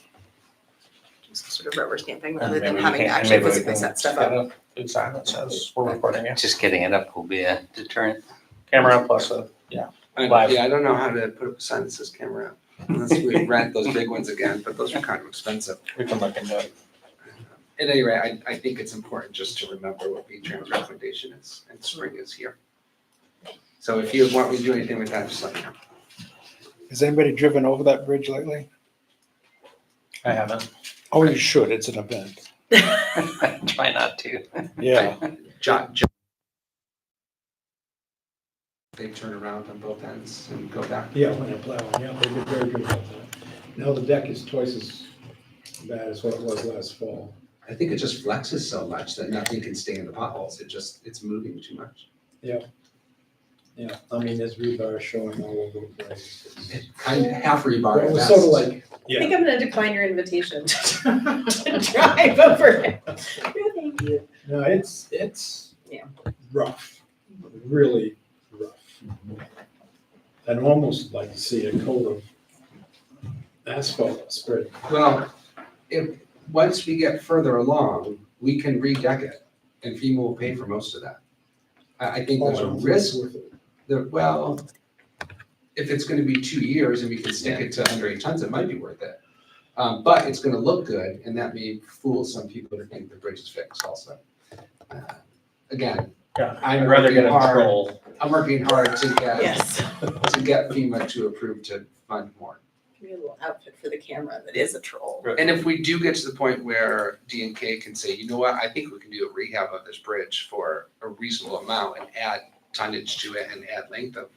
just sort of rubber stamping rather than having to actually physically set stuff up. Big sign that says we're recording it. Just getting it up will be a deterrent. Camera plus a, Live. Yeah, I don't know how to put up a sign that says camera up. Unless we rent those big ones again, but those are kind of expensive. we can look into it. At any rate, I think it's important just to remember what V-Trans recommendation is, and spring is here. So if you want me to do anything with that, just let me know. Has anybody driven over that bridge lately? I haven't. Oh, you should, it's an event. Try not to. Yeah, John, they turn around on both ends and go back. Yeah, when they're plowing, yeah, they did very good about that. Now the deck is twice as bad as what it was last fall. I think it just flexes so much that nothing can stay in the potholes. It's moving too much. Yeah, I mean, there's rebar showing all over the place. I'm half rebar Well, at it was best. sort of like, I think I'm gonna decline your invitation to drive over it. No, thank you. no, it's Yeah. rough, really rough. I'd almost like to see a coat of asphalt spread. Well, once we get further along, we can redeck it and FEMA will pay for most of that. I think there's a risk Worth it. that, well, if it's gonna be 2 years and we can stick it to under 8 tons, it might be worth it. But it's gonna look good and that may fool some people to think the bridge is fixed also. Again, Yeah, I'm I'd rather get a working hard. troll. I'm working hard to Yes. get FEMA to approve to fund more. Give me a little outfit for the camera that is a troll. And if we do get to the point where D&K can say, you know what, I think we can do a rehab of this bridge for a reasonable amount and add tonnage to it and add length of,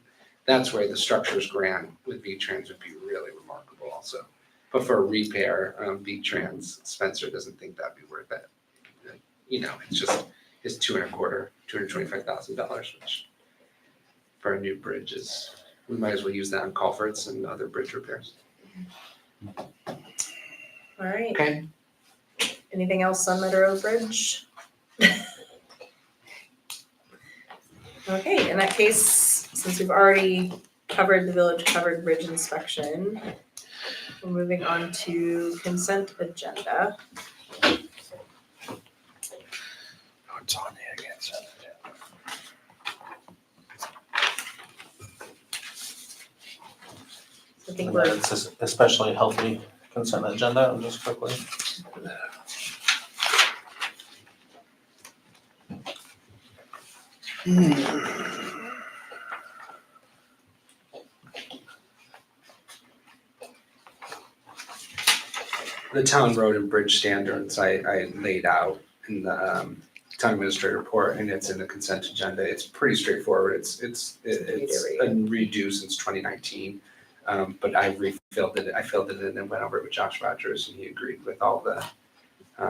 that's where the structures grant with V-Trans would be really remarkable also. But for a repair, V-Trans, Spencer doesn't think that'd be worth it. You know, it's $225,000, which for a new bridge is, we might as well use that on culverts and other bridge repairs. All right. Okay. Anything else on Meadow Road Bridge? Okay, in that case, since we've already covered the village covered bridge inspection, we're moving on to consent agenda. What's on there again? I think And we're, then it's especially healthy consent agenda, and just quickly. The town road and bridge standards I laid out in the town administrator report, and it's in the consent agenda. It's pretty straightforward. It's a redo since 2019. But I filled it in and went over it with Josh Rogers, and he agreed with all the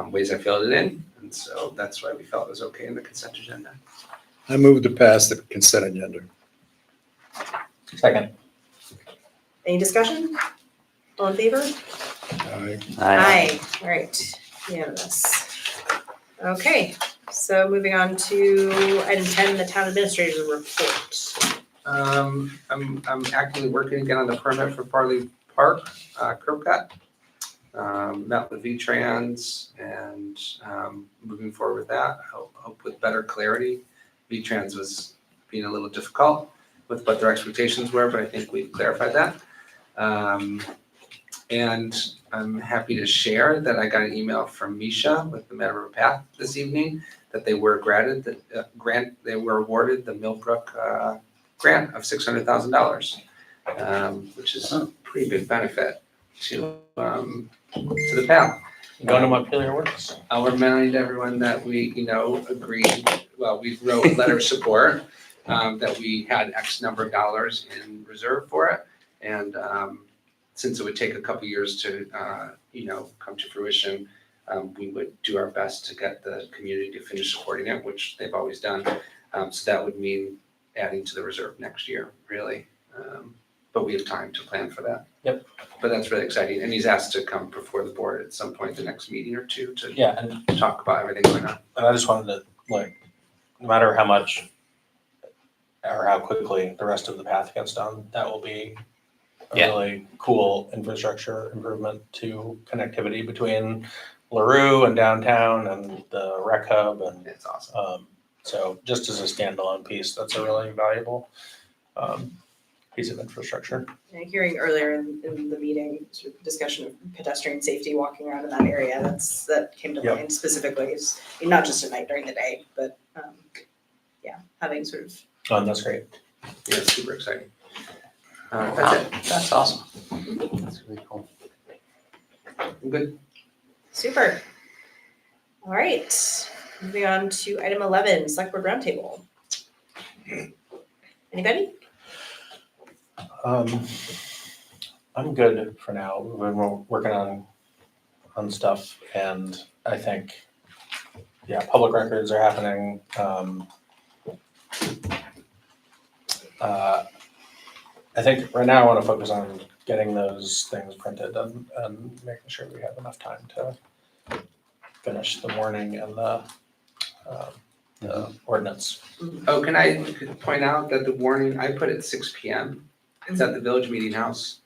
ways I filled it in. And so that's why we felt it was okay in the consent agenda. I moved to pass the consent agenda. Second. any discussion? All in favor? Aye. Aye. All right, unanimous. Okay, so moving on to item 10, the town administrator's report. I'm actively working again on the permit for Farley Park, curb cut. Met with V-Trans and moving forward with that. I hope with better clarity. V-Trans was being a little difficult with what their expectations were, but I think we've clarified that. And I'm happy to share that I got an email from Misha with the Mad River Path this evening that they were awarded the Millbrook grant of $600,000, which is a pretty big benefit to the path. Going to Montpelier Works. I'll remind everyone that we, agreed, we wrote a letter of support, that we had X number of dollars in reserve for it. And since it would take a couple years to, come to fruition, we would do our best to get the community to finish supporting it, which they've always done. So that would mean adding to the reserve next year, really. But we have time to plan for that. Yep. But that's really exciting. And he's asked to come before the board at some point the next meeting or two to Yeah, and talk about everything going on. I just wanted to, no matter how much or how quickly the rest of the path gets done, that will be a really cool infrastructure improvement to connectivity between LaRue and downtown and the rec hub, and It's awesome. so just as a standalone piece, that's a really valuable piece of infrastructure. Hearing earlier in the meeting, sort of discussion of pedestrian safety walking around in that area, that came to Yep. mind specifically, is not just at night during the day, but having sort of. Oh, that's great. Yeah, it's super exciting. That's it. That's awesome. That's really cool. I'm good. Super. All right, moving on to item 11, Selectboard Roundtable. Anybody? I'm good for now. We're working on stuff, and I think, public records are happening. I think right now I want to focus on getting those things printed and making sure we have enough time to finish the warning and the ordinance. Oh, can I point out that the warning, I put it 6 PM. It's at the village meeting house.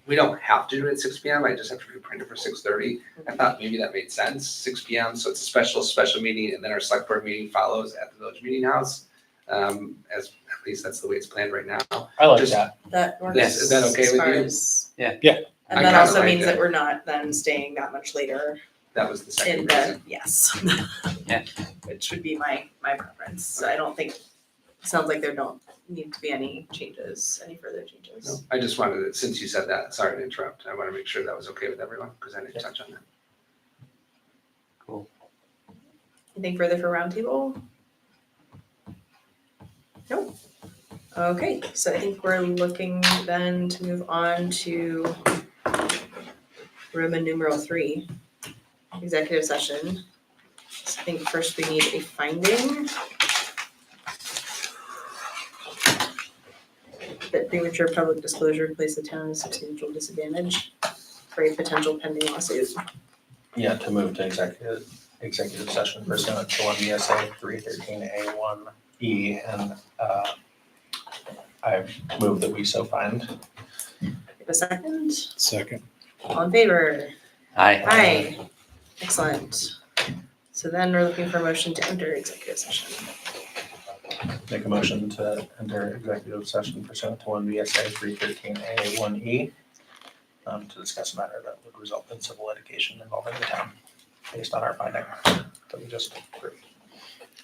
We don't have to do it at 6 PM. I just have to print it for 6:30. I thought maybe that made sense, 6 PM. So it's a special meeting, and then our select board meeting follows at the village meeting house. As at least that's the way it's planned right now. I like Just- that. That works. Yes, is that okay as with far you? as- Yeah. Yeah. And I that kinda also like means it. that we're not then staying that much later That was the in second the, reason. yes. Yeah. Which would be my preference. So I don't think, sounds like there don't need to be any further No, changes. I just wanted to, since you said that, sorry to interrupt. I want to make sure that was okay with everyone because I didn't touch on that. Anything further for roundtable? Nope. Okay, so I think we're looking then to move on to Roman numeral 3, executive session. So I think first we need a finding that premature public disclosure place the town at a substantial disadvantage for a potential pending lawsuit. Yeah, to move to executive executive session pursuant to 1 VSA 313A1E, and I move that we so find. Give a second. Second. All in favor? Aye. Aye. Excellent. So then we're looking for a motion to enter executive session. Make a motion to enter executive session pursuant to 1 VSA 313A1E to discuss a matter that would result in civil litigation involving the town based on our finding that we just approved.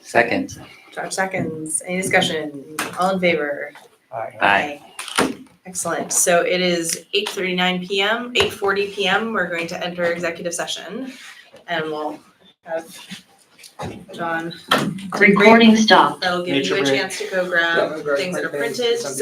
Second. Josh seconds. Any discussion? All in favor? Aye. Aye. Excellent. So it is 8:39 PM, 8:40 PM. We're going to enter executive session and we'll have John. Recording stopped. That'll give Nature you a break. chance to go Yeah, grab we'll grab things that are print things, printed. some So